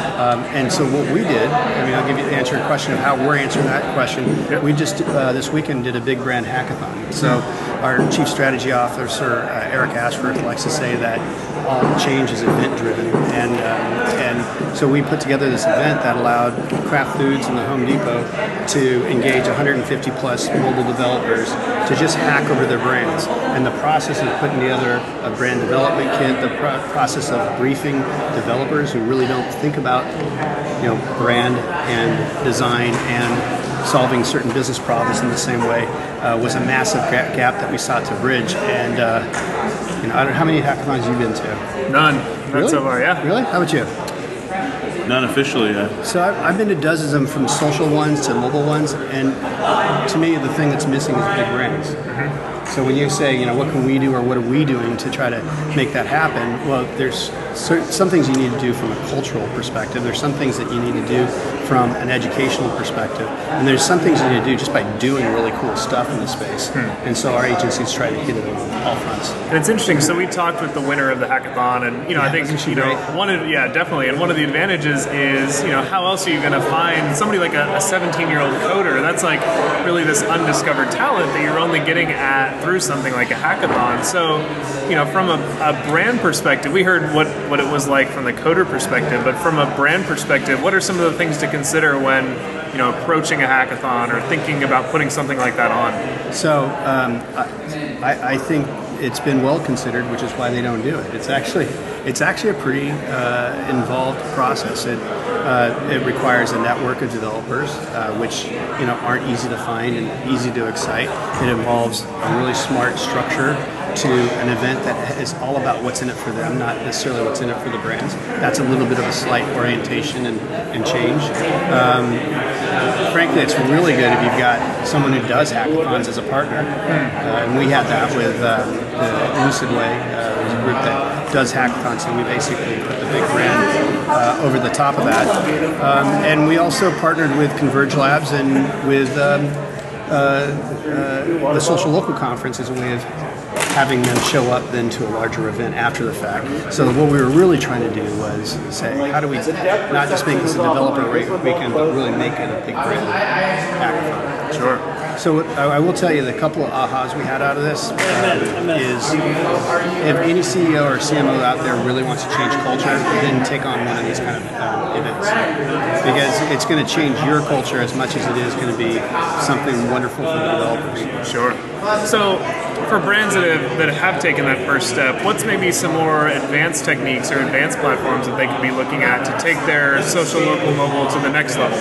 And so what we did, I'll give you the answer to the question of how we're answering that question. Yep. We just this weekend did a Big Brand Hackathon. So our Chief Strategy Officer, Eric Ashford, likes to say that all change is event driven, and so we put together this event that allowed Kraft Foods and the Home Depot to engage 150 plus mobile developers to just hack over their brands. And the process of putting together a brand development kit, the process of briefing developers who really don't think about brand and design and solving certain business problems in the same way was a massive gap that we sought to bridge. And I don't know how many hackathons you've been to. None. Really? Not so far, yeah. Really? How about you? Not officially, yeah. So I've been to dozens of them, from social ones to mobile ones, and to me the thing that's missing is big brands. So when you say, what can we do or what are we doing to try to make that happen, well, there's some things you need to do from a cultural perspective. There's some things that you need to do from an educational perspective. And there's some things you need to do just by doing really cool stuff in the space. And so our agencies try to hit it on all fronts. And it's interesting. So we talked with the winner of the hackathon, and I think definitely. And one of the advantages is how else are you going to find somebody like a 17-year-old coder? That's like really this undiscovered talent that you're only getting at through something like a hackathon. So from a brand perspective, we heard what it was like from the coder perspective, but from a brand perspective, what are some of the things to consider when approaching a hackathon or thinking about putting something like that on? So I think it's been well considered, which is why they don't do it. It's actually a pretty involved process. It requires a network of developers, which aren't easy to find and easy to excite. It involves a really smart structure to an event that is all about what's in it for them, not necessarily what's in it for the brands. That's a little bit of a slight orientation and change. Frankly, it's really good if you've got someone who does hackathons as a partner. And we had that with the Lucid Way, a group that does hackathons, so we basically put the Big Brand over the top of that. And we also partnered with Converge Labs and with the Social-Loco Conference as a way of having them show up then to a larger event after the fact. So what we were really trying to do was say, how do we not just make this a developer weekend, but really make it a Big Brand hackathon? Sure. So I will tell you the couple of ahas we had out of this is if any CEO or CMO out there really wants to change culture, then take on one of these kind of events. Because it's going to change your culture as much as it is going to be something wonderful for the developers. Sure. So for brands that have taken that first step, what's maybe some more advanced techniques or advanced platforms that they could be looking at to take their social, local, mobile to the next level?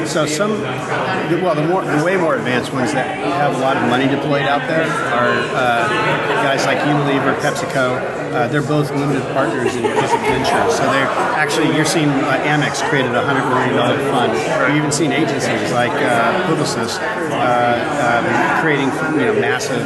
So the way more advanced ones that have a lot of money deployed out there are guys like Unilever, PepsiCo, they're both limited partners in Pacific Ventures. So they're actually, you're seeing Amex created a $100 million fund. You've even seen agencies like Publicis creating massive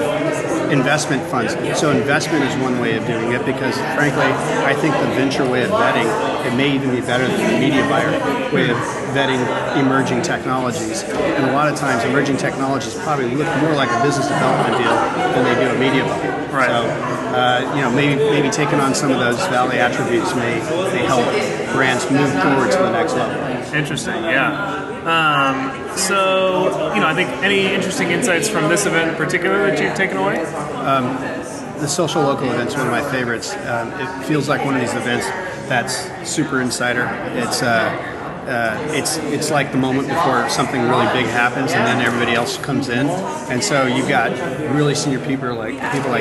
investment funds. So investment is one way of doing it because, frankly, I think the venture way of betting, it may even be better than the media buyer way of vetting emerging technologies. And a lot of times, emerging technologies probably look more like a business development deal than they do a media buy. Right. So, maybe taking on some of those Valley attributes may help brands move forward to the next level. Interesting, yeah. So, I think any interesting insights from this event in particular that you've taken away? The Social-Loco event's one of my favorites. It feels like one of these events that's super insider. It's like the moment before something really big happens, and then everybody else comes in. And so you've got really senior people like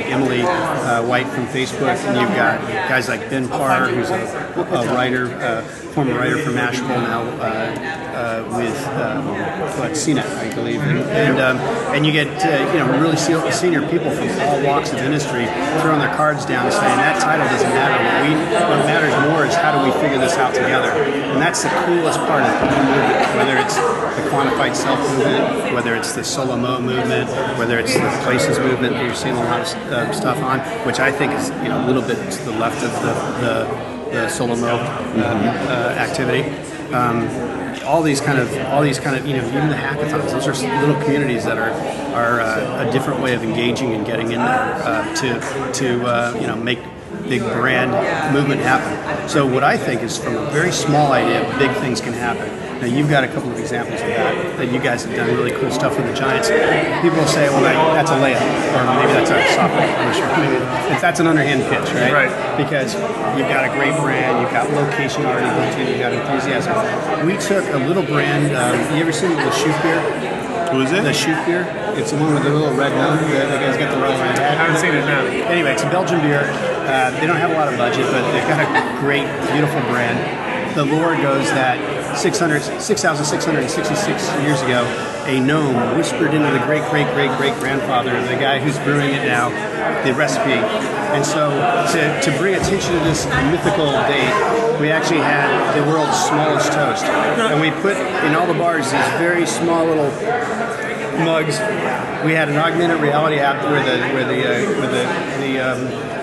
Emily White from Facebook, and you've got guys like Ben Parr, who's a writer, former writer for Mashable now with CNET, I believe, and you get really senior people from all walks of industry throwing their cards down and saying that title doesn't matter. What matters more is how do we figure this out together, and that's the coolest part of the movement. Whether it's the quantified self movement, whether it's the Solo-Mo movement, whether it's the Places movement that you're seeing a lot of stuff on, which I think is a little bit to the left of the Solo-Mo activity. All these kind of even the hackathons. Those are little communities that are a different way of engaging and getting in there to make big brand movement happen. So what I think is from a very small idea, big things can happen. Now you've got a couple of examples of that you guys have done really cool stuff with the Giants. People will say, well, that's a layup, or maybe that's a softball. I'm not sure. Maybe that's an underhand pitch, right? Right. Because you've got a great brand, you've got location already built in, you've got enthusiasm. We took a little brand. You ever seen the Shoot Beer? Who is it? The Shoot Beer. It's the one with the little red nose. The guy's got the red hat. I haven't seen it now. Anyway, it's a Belgian beer. They don't have a lot of budget, but they've got a great, beautiful brand. The lore goes that 6,666 years ago, a gnome whispered into the great-great-great-great-grandfather of the guy who's brewing it now, the recipe. And so to bring attention to this mythical date, we actually had the world's smallest toast. And we put in all the bars these very small little mugs. We had an augmented reality app where the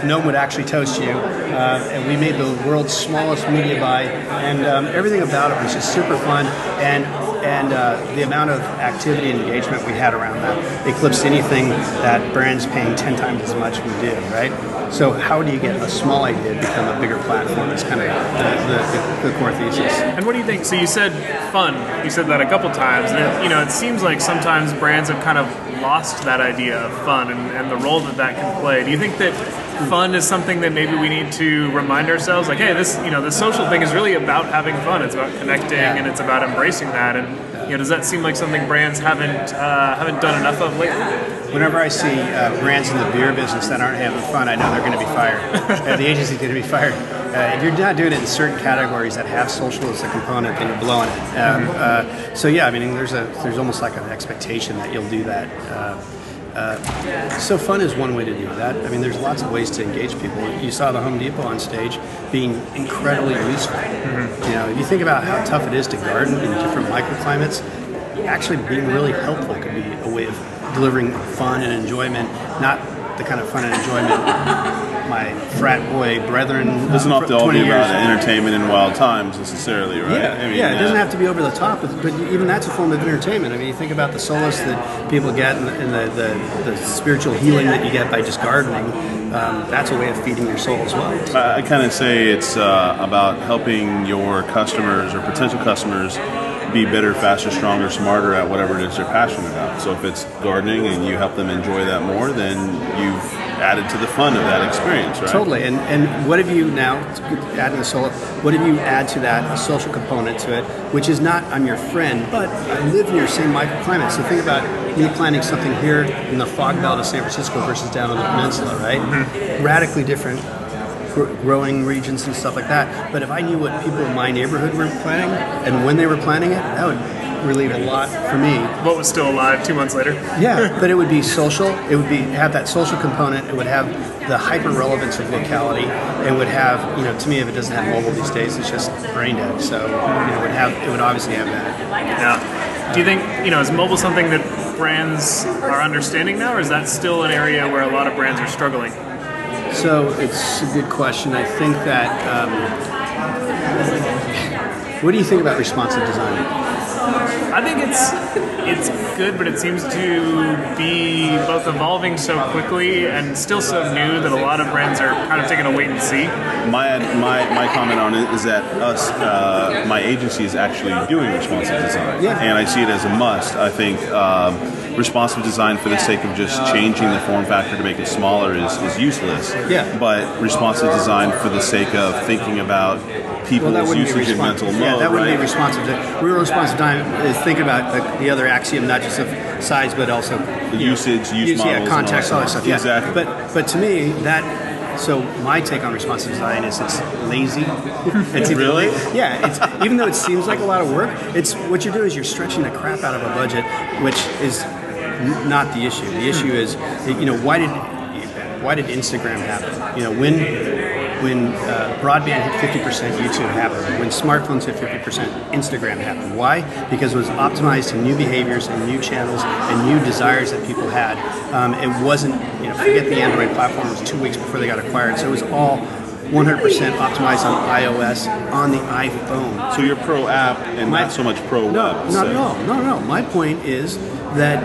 gnome would actually toast you, and we made the world's smallest media buy, and everything about it was just super fun, and the amount of activity and engagement we had around that eclipsed anything that brands paying 10 times as much would do, right? So how do you get a small idea to become a bigger platform? That's kind of the core thesis. And what do you think? So you said fun. You said that a couple times. And it seems like sometimes brands have kind of lost that idea of fun and the role that can play. Do you think that fun is something that maybe we need to remind ourselves, like, hey, this social thing is really about having fun. It's about connecting, and it's about embracing that. And does that seem like something brands haven't done enough of lately? Whenever I see brands in the beer business that aren't having fun, I know they're going to be fired. The agency's going to be fired. If you're not doing it in certain categories that have social as a component, then you're blowing it. So yeah, I mean, there's almost like an expectation that you'll do that. So fun is one way to do that. I mean, there's lots of ways to engage people. You saw the Home Depot on stage being incredibly useful. Mm-hmm. If you think about how tough it is to garden in different microclimates, actually being really helpful could be a way of delivering fun and enjoyment, not the kind of fun and enjoyment my frat boy brethren. It doesn't have to all be about entertainment in wild times necessarily, right? Yeah, it doesn't have to be over the top, but even that's a form of entertainment. I mean, you think about the solace that people get and the spiritual healing that you get by just gardening. That's a way of feeding your soul as well. I kind of say it's about helping your customers or potential customers be better, faster, stronger, smarter at whatever it is they're passionate about. So if it's gardening and you help them enjoy that more, then you've added to the fun of that experience, right? Totally. And what have you now, adding the solo, what have you add to that, a social component to it, which is not I'm your friend, but I live in your same microclimate. So think about me planning something here in the fog belt of San Francisco versus down on the peninsula, right? Mm-hmm. Radically different growing regions and stuff like that. But if I knew what people in my neighborhood were planning and when they were planning it, that would relieve a lot for me. What was still alive 2 months later? Yeah, but it would be social. It would be have that social component. It would have the hyper relevance of locality. It would have, to me, if it doesn't have mobile these days, it's just brain dead. So it would obviously have that. Yeah. Do you think is mobile something that brands are understanding now, or is that still an area where a lot of brands are struggling? So it's a good question. I think that. What do you think about responsive design? I think it's good, but it seems to be both evolving so quickly and still so new that a lot of brands are kind of taking a wait and see. My comment on it is that my agency is actually doing responsive design, and I see it as a must. I think responsive design for the sake of just changing the form factor to make it smaller is useless. Yeah. But responsive design for the sake of thinking about people's usage and mental mode. Yeah, that wouldn't be responsive. Real responsive design is thinking about the other axiom, not just of size, but also usage, use models, context, all that stuff. Yeah. Exactly. But to me, so my take on responsive design is it's lazy. It's really? Yeah. It's even though it seems like a lot of work, it's what you're doing is you're stretching the crap out of a budget, which is not the issue. The issue is, why did Instagram happen? When broadband hit 50%, YouTube happened. When smartphones hit 50%, Instagram happened. Why? Because it was optimized to new behaviors and new channels and new desires that people had. It wasn't, forget the Android platform. It was 2 weeks before they got acquired. So it was all 100% optimized on iOS, on the iPhone. So you're pro app and not so much pro web. No. My point is that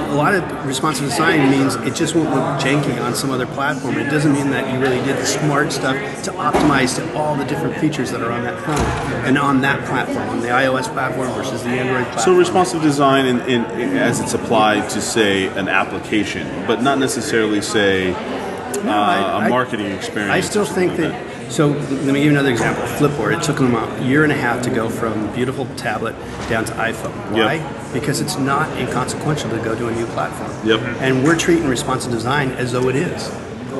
a lot of responsive design means it just won't look janky on some other platform. It doesn't mean that you really did the smart stuff to optimize to all the different features that are on that phone and on that platform, on the iOS platform versus the Android platform. So responsive design as it's applied to, say, an application, but not necessarily, say, a marketing experience. I still think that. So let me give you another example. Flipboard. It took them a year and a half to go from beautiful tablet down to iPhone. Why? Yep. Because it's not inconsequential to go to a new platform. Yep. And we're treating responsive design as though it is,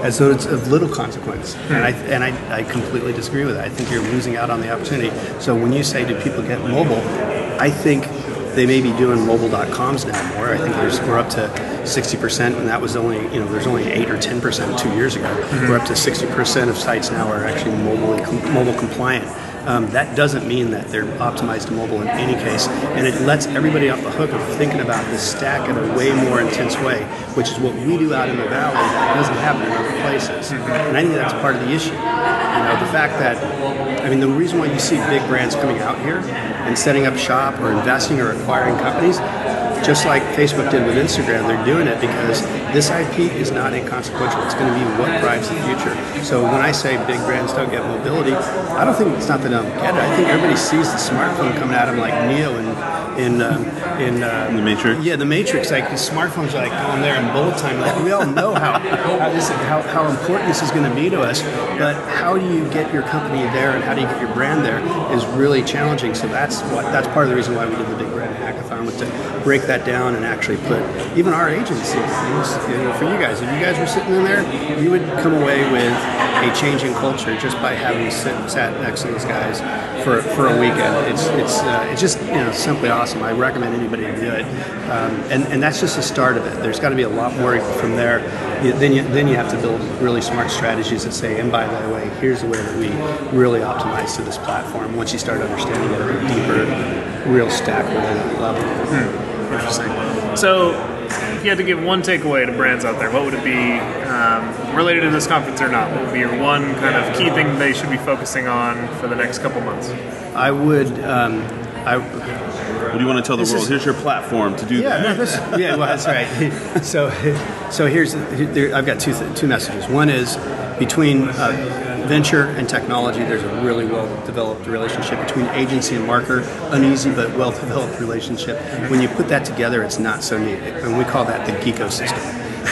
as though it's of little consequence. And I completely disagree with that. I think you're losing out on the opportunity. So when you say, do people get mobile? I think they may be doing mobile.coms now more. I think we're up to 60%, and that was only, there's only 8 or 10% 2 years ago. We're up to 60% of sites now are actually mobile compliant. That doesn't mean that they're optimized to mobile in any case, and it lets everybody off the hook of thinking about this stack in a way more intense way, which is what we do out in the valley that doesn't happen in other places. And I think that's part of the issue. The fact that, the reason why you see big brands coming out here and setting up shop or investing or acquiring companies, just like Facebook did with Instagram, they're doing it because this IP is not inconsequential. It's going to be what drives the future. So when I say big brands don't get mobility, I don't think it's not that they don't get it. I think everybody sees the smartphone coming at them like Neo in The Matrix. Yeah, the Matrix. Like the smartphones are like going there in bullet time. Like we all know how important this is going to be to us. But how do you get your company there and how do you get your brand there is really challenging. So that's part of the reason why we did the Big Brand Hackathon, was to break that down and actually put even our agency. For you guys, if you guys were sitting in there, you would come away with a change in culture just by having sat next to those guys for a weekend. It's just simply awesome. I recommend anybody to do it, and that's just the start of it. There's got to be a lot more from there. Then you have to build really smart strategies that say, and by the way, here's the way that we really optimize to this platform. Once you start understanding it at a deeper, real stack level. Interesting. So, if you had to give one takeaway to brands out there, what would it be, related to this conference or not? What would be your one kind of key thing they should be focusing on for the next couple months? I would. What do you want to tell the world? Here's your platform to do that. Well, that's right. So I've got two messages. One is between venture and technology, there's a really well-developed relationship. Between agency and marketer, uneasy but well-developed relationship. When you put that together, it's not so neat. And we call that the geekosystem.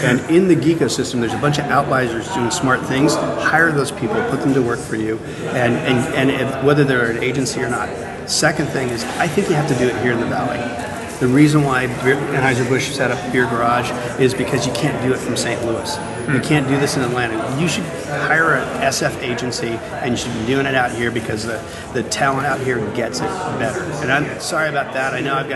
And in the geekosystem, there's a bunch of outliers doing smart things. Hire those people, put them to work for you, and whether they're an agency or not. Second thing is, I think you have to do it here in the Valley. The reason why Anheuser-Busch set up Beer Garage is because you can't do it from St. Louis. You can't do this in Atlanta. You should hire an SF agency, and you should be doing it out here because the talent out here gets it better. And I'm sorry about that. I know I've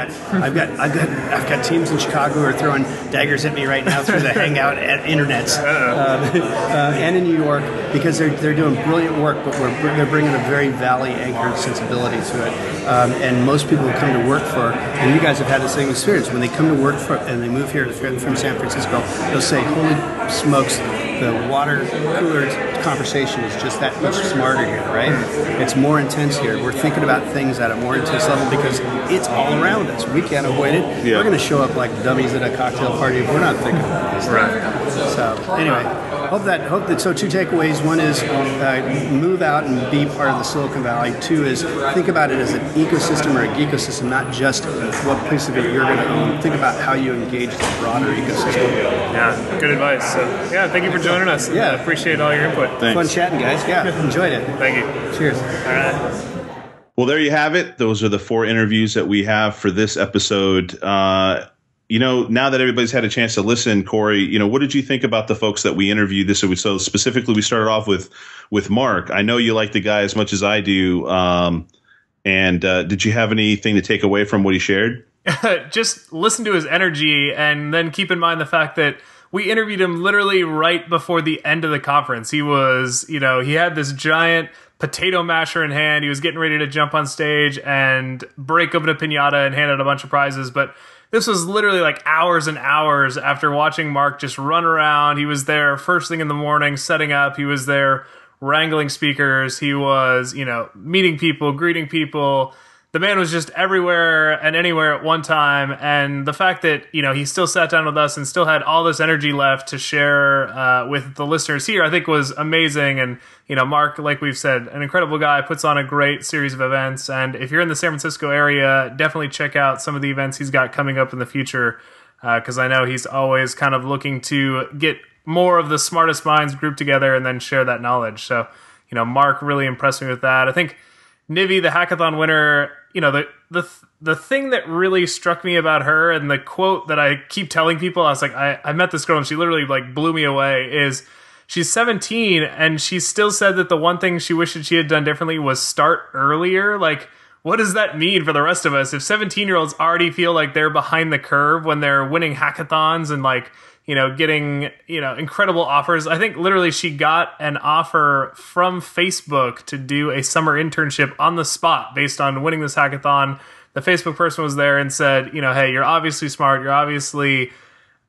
got teams in Chicago who are throwing daggers at me right now through the Hangout at internets, and in New York, because they're doing brilliant work, but they're bringing a very Valley anchored sensibility to it. And most people who come to work for, and you guys have had the same experience, when they come to work for and they move here from San Francisco, they'll say, holy smokes, the water cooler conversation is just that much smarter here, right? It's more intense here. We're thinking about things at a more intense level because it's all around us. We can't avoid it. Yeah. We're going to show up like dummies at a cocktail party if we're not thinking about this. Right. So anyway, hope that. So 2 takeaways. One is move out and be part of the Silicon Valley. 2 is think about it as an ecosystem or a geekosystem, not just what piece of it you're going to own. Think about how you engage the broader ecosystem. Yeah, good advice. So yeah, thank you for joining us. Yeah, appreciate all your input. Thanks. Fun chatting, guys. Yeah, enjoyed it. Thank you. Cheers. All right. Well, there you have it. Those are the 4 interviews that we have for this episode. Now that everybody's had a chance to listen, Cory, what did you think about the folks that we interviewed this week? So specifically, we started off with Mark. I know you like the guy as much as I do. And did you have anything to take away from what he shared? Just listen to his energy, and then keep in mind the fact that we interviewed him literally right before the end of the conference. He was, he had this giant potato masher in hand. He was getting ready to jump on stage and break open a piñata and hand out a bunch of prizes. But this was literally like hours and hours after watching Mark just run around. He was there first thing in the morning setting up. He was there wrangling speakers. He was, meeting people, greeting people. The man was just everywhere and anywhere at one time. And the fact that, he still sat down with us and still had all this energy left to share with the listeners here, I think was amazing. And, Mark, like we've said, an incredible guy, puts on a great series of events. And if you're in the San Francisco area, definitely check out some of the events he's got coming up in the future, because I know he's always kind of looking to get more of the smartest minds grouped together and then share that knowledge. So, Mark really impressed me with that. I think Nivy, the hackathon winner, the thing that really struck me about her, and the quote that I keep telling people, I was like, I met this girl and she literally blew me away, is she's 17 and she still said that the one thing she wished she had done differently was start earlier. What does that mean for the rest of us? If 17-year-olds already feel like they're behind the curve when they're winning hackathons and getting, incredible offers. I think literally she got an offer from Facebook to do a summer internship on the spot based on winning this hackathon. The Facebook person was there and said, hey, you're obviously smart. You're obviously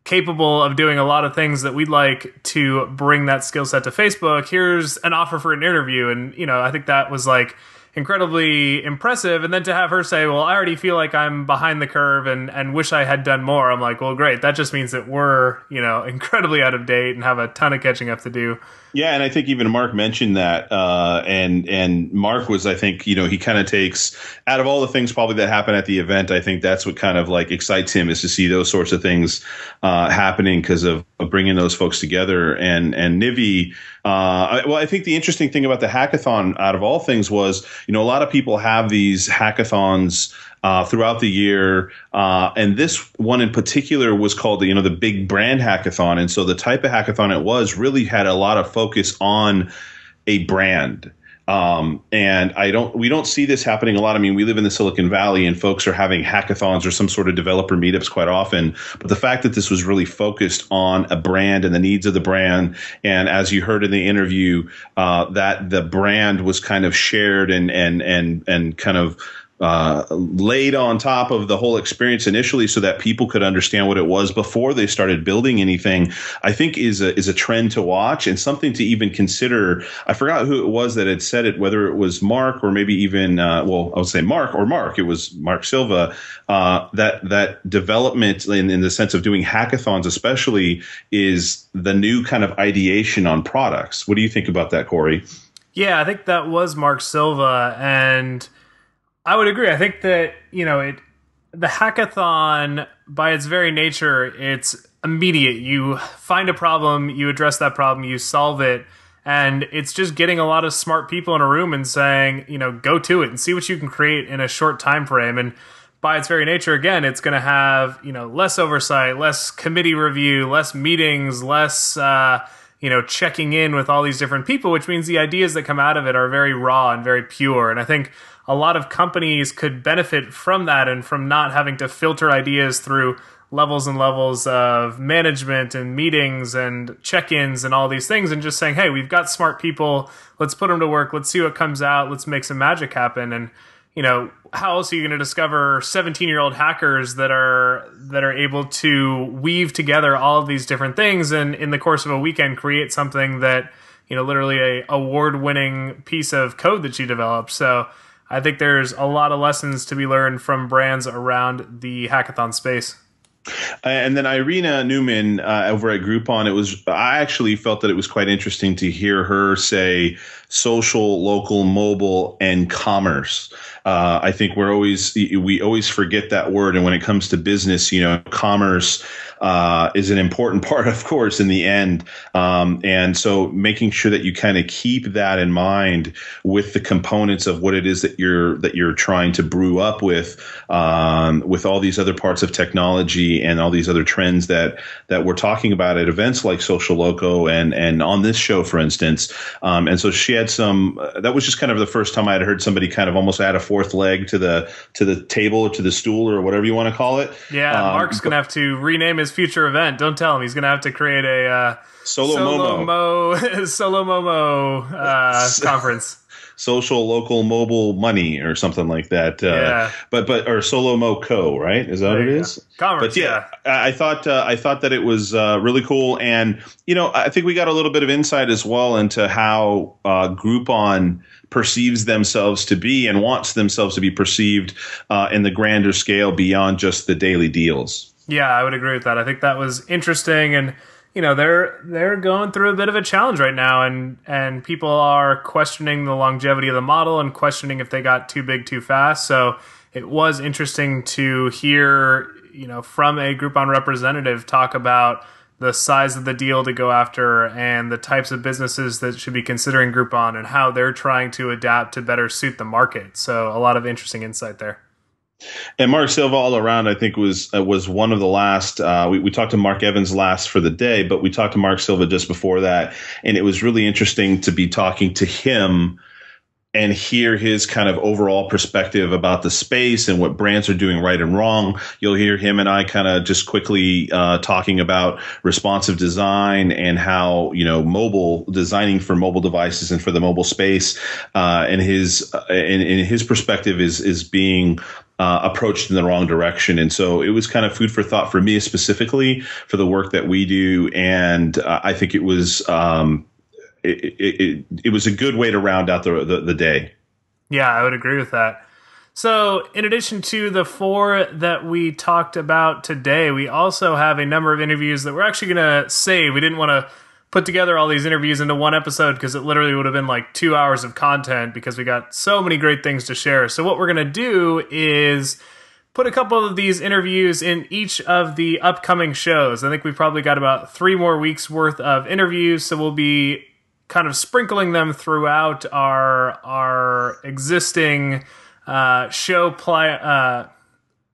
capable of doing a lot of things that we'd like to bring that skill set to Facebook. Here's an offer for an interview. And, I think that was incredibly impressive. And then to have her say, well, I already feel like I'm behind the curve and wish I had done more. I'm like, well, great. That just means that we're, incredibly out of date and have a ton of catching up to do. Yeah, and I think even Mark mentioned that, and Mark was, I think, he kind of takes, out of all the things probably that happen at the event, I think that's what kind of excites him, is to see those sorts of things happening because of bringing those folks together. And Nivy, I think the interesting thing about the hackathon, out of all things, was, a lot of people have these hackathons throughout the year. And this one in particular was called, the Big Brand Hackathon. And so the type of hackathon it was really had a lot of focus on a brand. And we don't see this happening a lot. I mean, we live in the Silicon Valley and folks are having hackathons or some sort of developer meetups quite often. But the fact that this was really focused on a brand and the needs of the brand, and as you heard in the interview, that the brand was kind of shared and kind of laid on top of the whole experience initially so that people could understand what it was before they started building anything, I think is a trend to watch and something to even consider. I forgot who it was that had said it, whether it was Mark or maybe even, I would say Mark or Mark. It was Mark Silva, that development in the sense of doing hackathons especially is the new kind of ideation on products. What do you think about that, Cory? Yeah, I think that was Mark Silva, and I would agree. I think that, the hackathon, by its very nature, it's immediate. You find a problem, you address that problem, you solve it, and it's just getting a lot of smart people in a room and saying, go to it and see what you can create in a short time frame. And by its very nature, again, it's going to have, less oversight, less committee review, less meetings, less, checking in with all these different people, which means the ideas that come out of it are very raw and very pure. And I think a lot of companies could benefit from that and from not having to filter ideas through levels and levels of management and meetings and check-ins and all these things, and just saying, hey, we've got smart people, let's put them to work, let's see what comes out, let's make some magic happen. And how else are you going to discover 17-year-old hackers that are able to weave together all of these different things and in the course of a weekend create something that, literally a award-winning piece of code that you developed? So I think there's a lot of lessons to be learned from brands around the hackathon space. And then Iryna Newman over at Groupon, I actually felt that it was quite interesting to hear her say social, local, mobile, and commerce. I think we always forget that word, and when it comes to business, commerce is an important part, of course, in the end. And so making sure that you kind of keep that in mind with the components of what it is that you're trying to brew up with all these other parts of technology and all these other trends that we're talking about at events like Social-Loco and on this show, for instance. And so she had that was just kind of the first time I had heard somebody kind of almost add a fourth leg to the table or to the stool or whatever you want to call it. Yeah, Mark's going to have to rename his future event. Don't tell him. He's going to have to create a Solo Momo conference. Social, local, mobile money or something like that. Yeah. Or Solo Mo Co, right? Is that what it is? Commerce, but yeah. I thought that it was really cool. And, I think we got a little bit of insight as well into how Groupon perceives themselves to be and wants themselves to be perceived in the grander scale beyond just the daily deals. Yeah, I would agree with that. I think that was interesting, and they're going through a bit of a challenge right now, and people are questioning the longevity of the model and questioning if they got too big too fast. So it was interesting to hear, from a Groupon representative talk about the size of the deal to go after and the types of businesses that should be considering Groupon and how they're trying to adapt to better suit the market. So a lot of interesting insight there. And Mark Silva all around, I think, was one of the last. We talked to Mark Evans last for the day, but we talked to Mark Silva just before that. And it was really interesting to be talking to him and hear his kind of overall perspective about the space and what brands are doing right and wrong. You'll hear him and I kind of just quickly talking about responsive design and how, mobile designing for mobile devices and for the mobile space, and his perspective is being approached in the wrong direction. And so it was kind of food for thought for me specifically for the work that we do. And I think it was it was a good way to round out the day. Yeah, I would agree with that. So in addition to the 4 that we talked about today, we also have a number of interviews that we're actually going to save. We didn't want to put together all these interviews into one episode because it literally would have been like 2 hours of content because we got so many great things to share. So what we're going to do is put a couple of these interviews in each of the upcoming shows. I think we've probably got about 3 more weeks worth of interviews, so we'll be kind of sprinkling them throughout our existing show plan.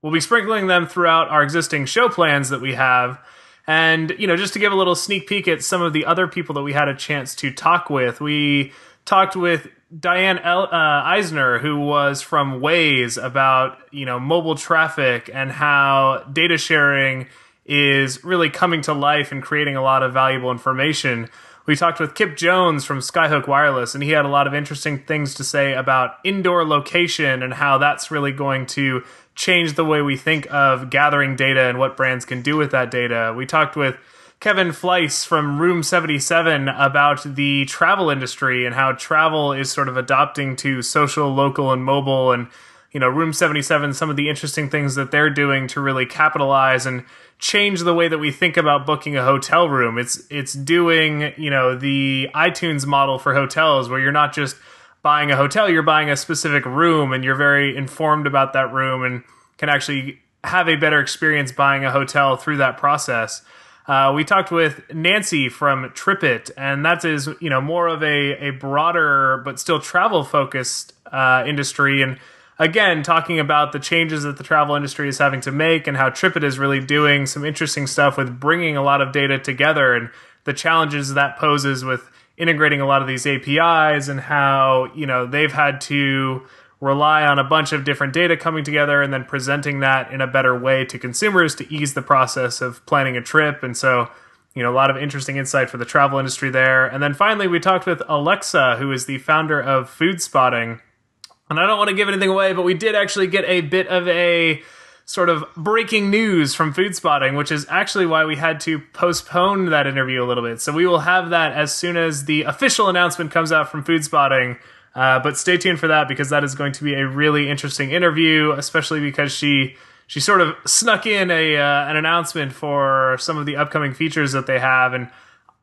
We'll be sprinkling them throughout our existing show plans that we have. And, just to give a little sneak peek at some of the other people that we had a chance to talk with, we talked with Diane Eisner, who was from Waze, about, mobile traffic and how data sharing is really coming to life and creating a lot of valuable information. We talked with Kip Jones from Skyhook Wireless, and he had a lot of interesting things to say about indoor location and how that's really going to change the way we think of gathering data and what brands can do with that data. We talked with Kevin Fleiss from Room 77 about the travel industry and how travel is sort of adopting to social, local, and mobile, and Room 77, some of the interesting things that they're doing to really capitalize and change the way that we think about booking a hotel room. It's doing, the iTunes model for hotels, where you're not just buying a hotel, you're buying a specific room, and you're very informed about that room and can actually have a better experience buying a hotel through that process. We talked with Nancy from TripIt, and that is, more of a broader but still travel-focused industry. And again, talking about the changes that the travel industry is having to make and how TripIt is really doing some interesting stuff with bringing a lot of data together and the challenges that poses with integrating a lot of these APIs and how, they've had to rely on a bunch of different data coming together and then presenting that in a better way to consumers to ease the process of planning a trip. And so, a lot of interesting insight for the travel industry there. And then finally, we talked with Alexa, who is the founder of Food Spotting. And I don't want to give anything away, but we did actually get a bit of a sort of breaking news from Food Spotting, which is actually why we had to postpone that interview a little bit. So we will have that as soon as the official announcement comes out from Food Spotting. But stay tuned for that, because that is going to be a really interesting interview, especially because she sort of snuck in an announcement for some of the upcoming features that they have. And,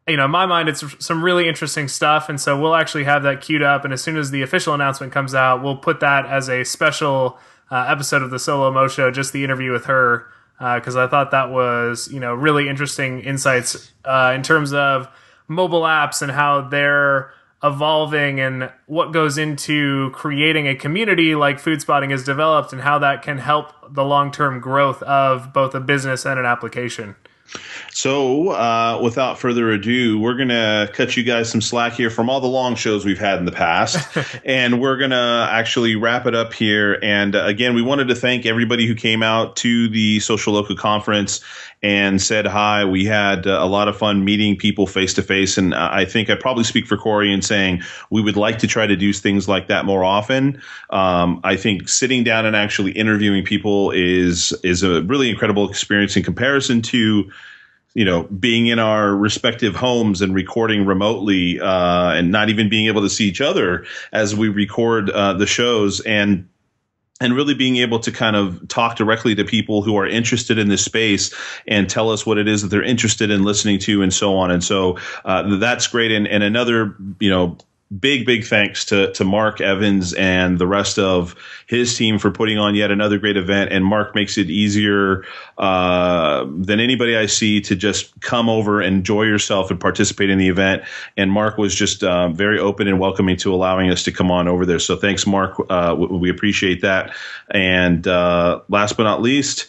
in my mind, it's some really interesting stuff. And so we'll actually have that queued up. And as soon as the official announcement comes out, we'll put that as a special episode of the Solo-Mo Show, just the interview with her, because I thought that was, really interesting insights in terms of mobile apps and how they're evolving and what goes into creating a community like Food Spotting has developed and how that can help the long-term growth of both a business and an application. So, without further ado, we're going to cut you guys some slack here from all the long shows we've had in the past, and we're going to actually wrap it up here. And again, we wanted to thank everybody who came out to the Social-Loco Conference and said hi. We had a lot of fun meeting people face to face, and I think I probably speak for Cory in saying we would like to try to do things like that more often. I think sitting down and actually interviewing people is a really incredible experience in comparison to being in our respective homes and recording remotely and not even being able to see each other as we record the shows, and really being able to kind of talk directly to people who are interested in this space and tell us what it is that they're interested in listening to and so on. And so that's great. And another, big thanks to Mark Evans and the rest of his team for putting on yet another great event. And Mark makes it easier than anybody I see to just come over, enjoy yourself, and participate in the event. And Mark was just very open and welcoming to allowing us to come on over there. So thanks, Mark. We appreciate that. And last but not least,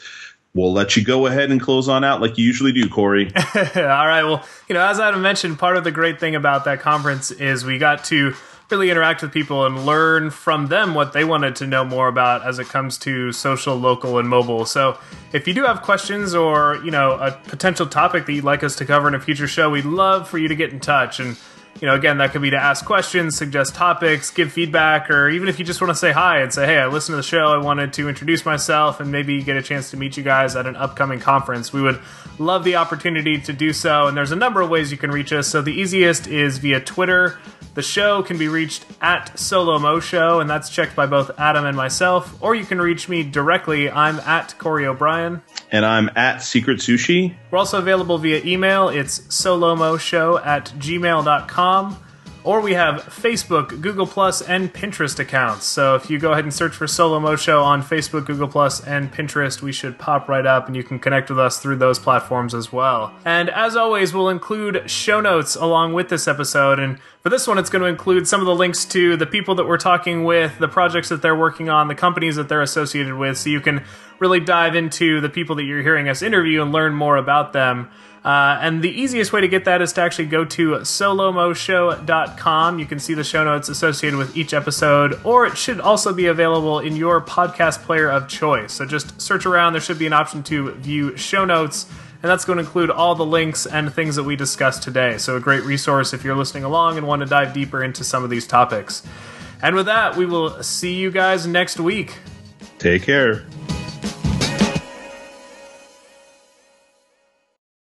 we'll let you go ahead and close on out like you usually do, Cory. All right. Well, as Adam mentioned, part of the great thing about that conference is we got to really interact with people and learn from them what they wanted to know more about as it comes to social, local, and mobile. So if you do have questions or, a potential topic that you'd like us to cover in a future show, we'd love for you to get in touch. And again, that could be to ask questions, suggest topics, give feedback, or even if you just want to say hi and say, hey, I listened to the show, I wanted to introduce myself and maybe get a chance to meet you guys at an upcoming conference. We would love the opportunity to do so, and there's a number of ways you can reach us. So the easiest is via Twitter. The show can be reached at Solo-Mo Show, and that's checked by both Adam and myself, or you can reach me directly. I'm at Cory O'Brien. And I'm at Secret Sushi. We're also available via email. It's solomoshow@gmail.com. Or we have Facebook, Google+, and Pinterest accounts. So if you go ahead and search for Solo-Mo Show on Facebook, Google+, and Pinterest, we should pop right up, and you can connect with us through those platforms as well. And as always, we'll include show notes along with this episode. And for this one, it's going to include some of the links to the people that we're talking with, the projects that they're working on, the companies that they're associated with, so you can really dive into the people that you're hearing us interview and learn more about them. And the easiest way to get that is to actually go to solomoshow.com. You can see the show notes associated with each episode, or it should also be available in your podcast player of choice. So just search around. There should be an option to view show notes, and that's going to include all the links and things that we discussed today. So a great resource if you're listening along and want to dive deeper into some of these topics. And with that, we will see you guys next week. Take care.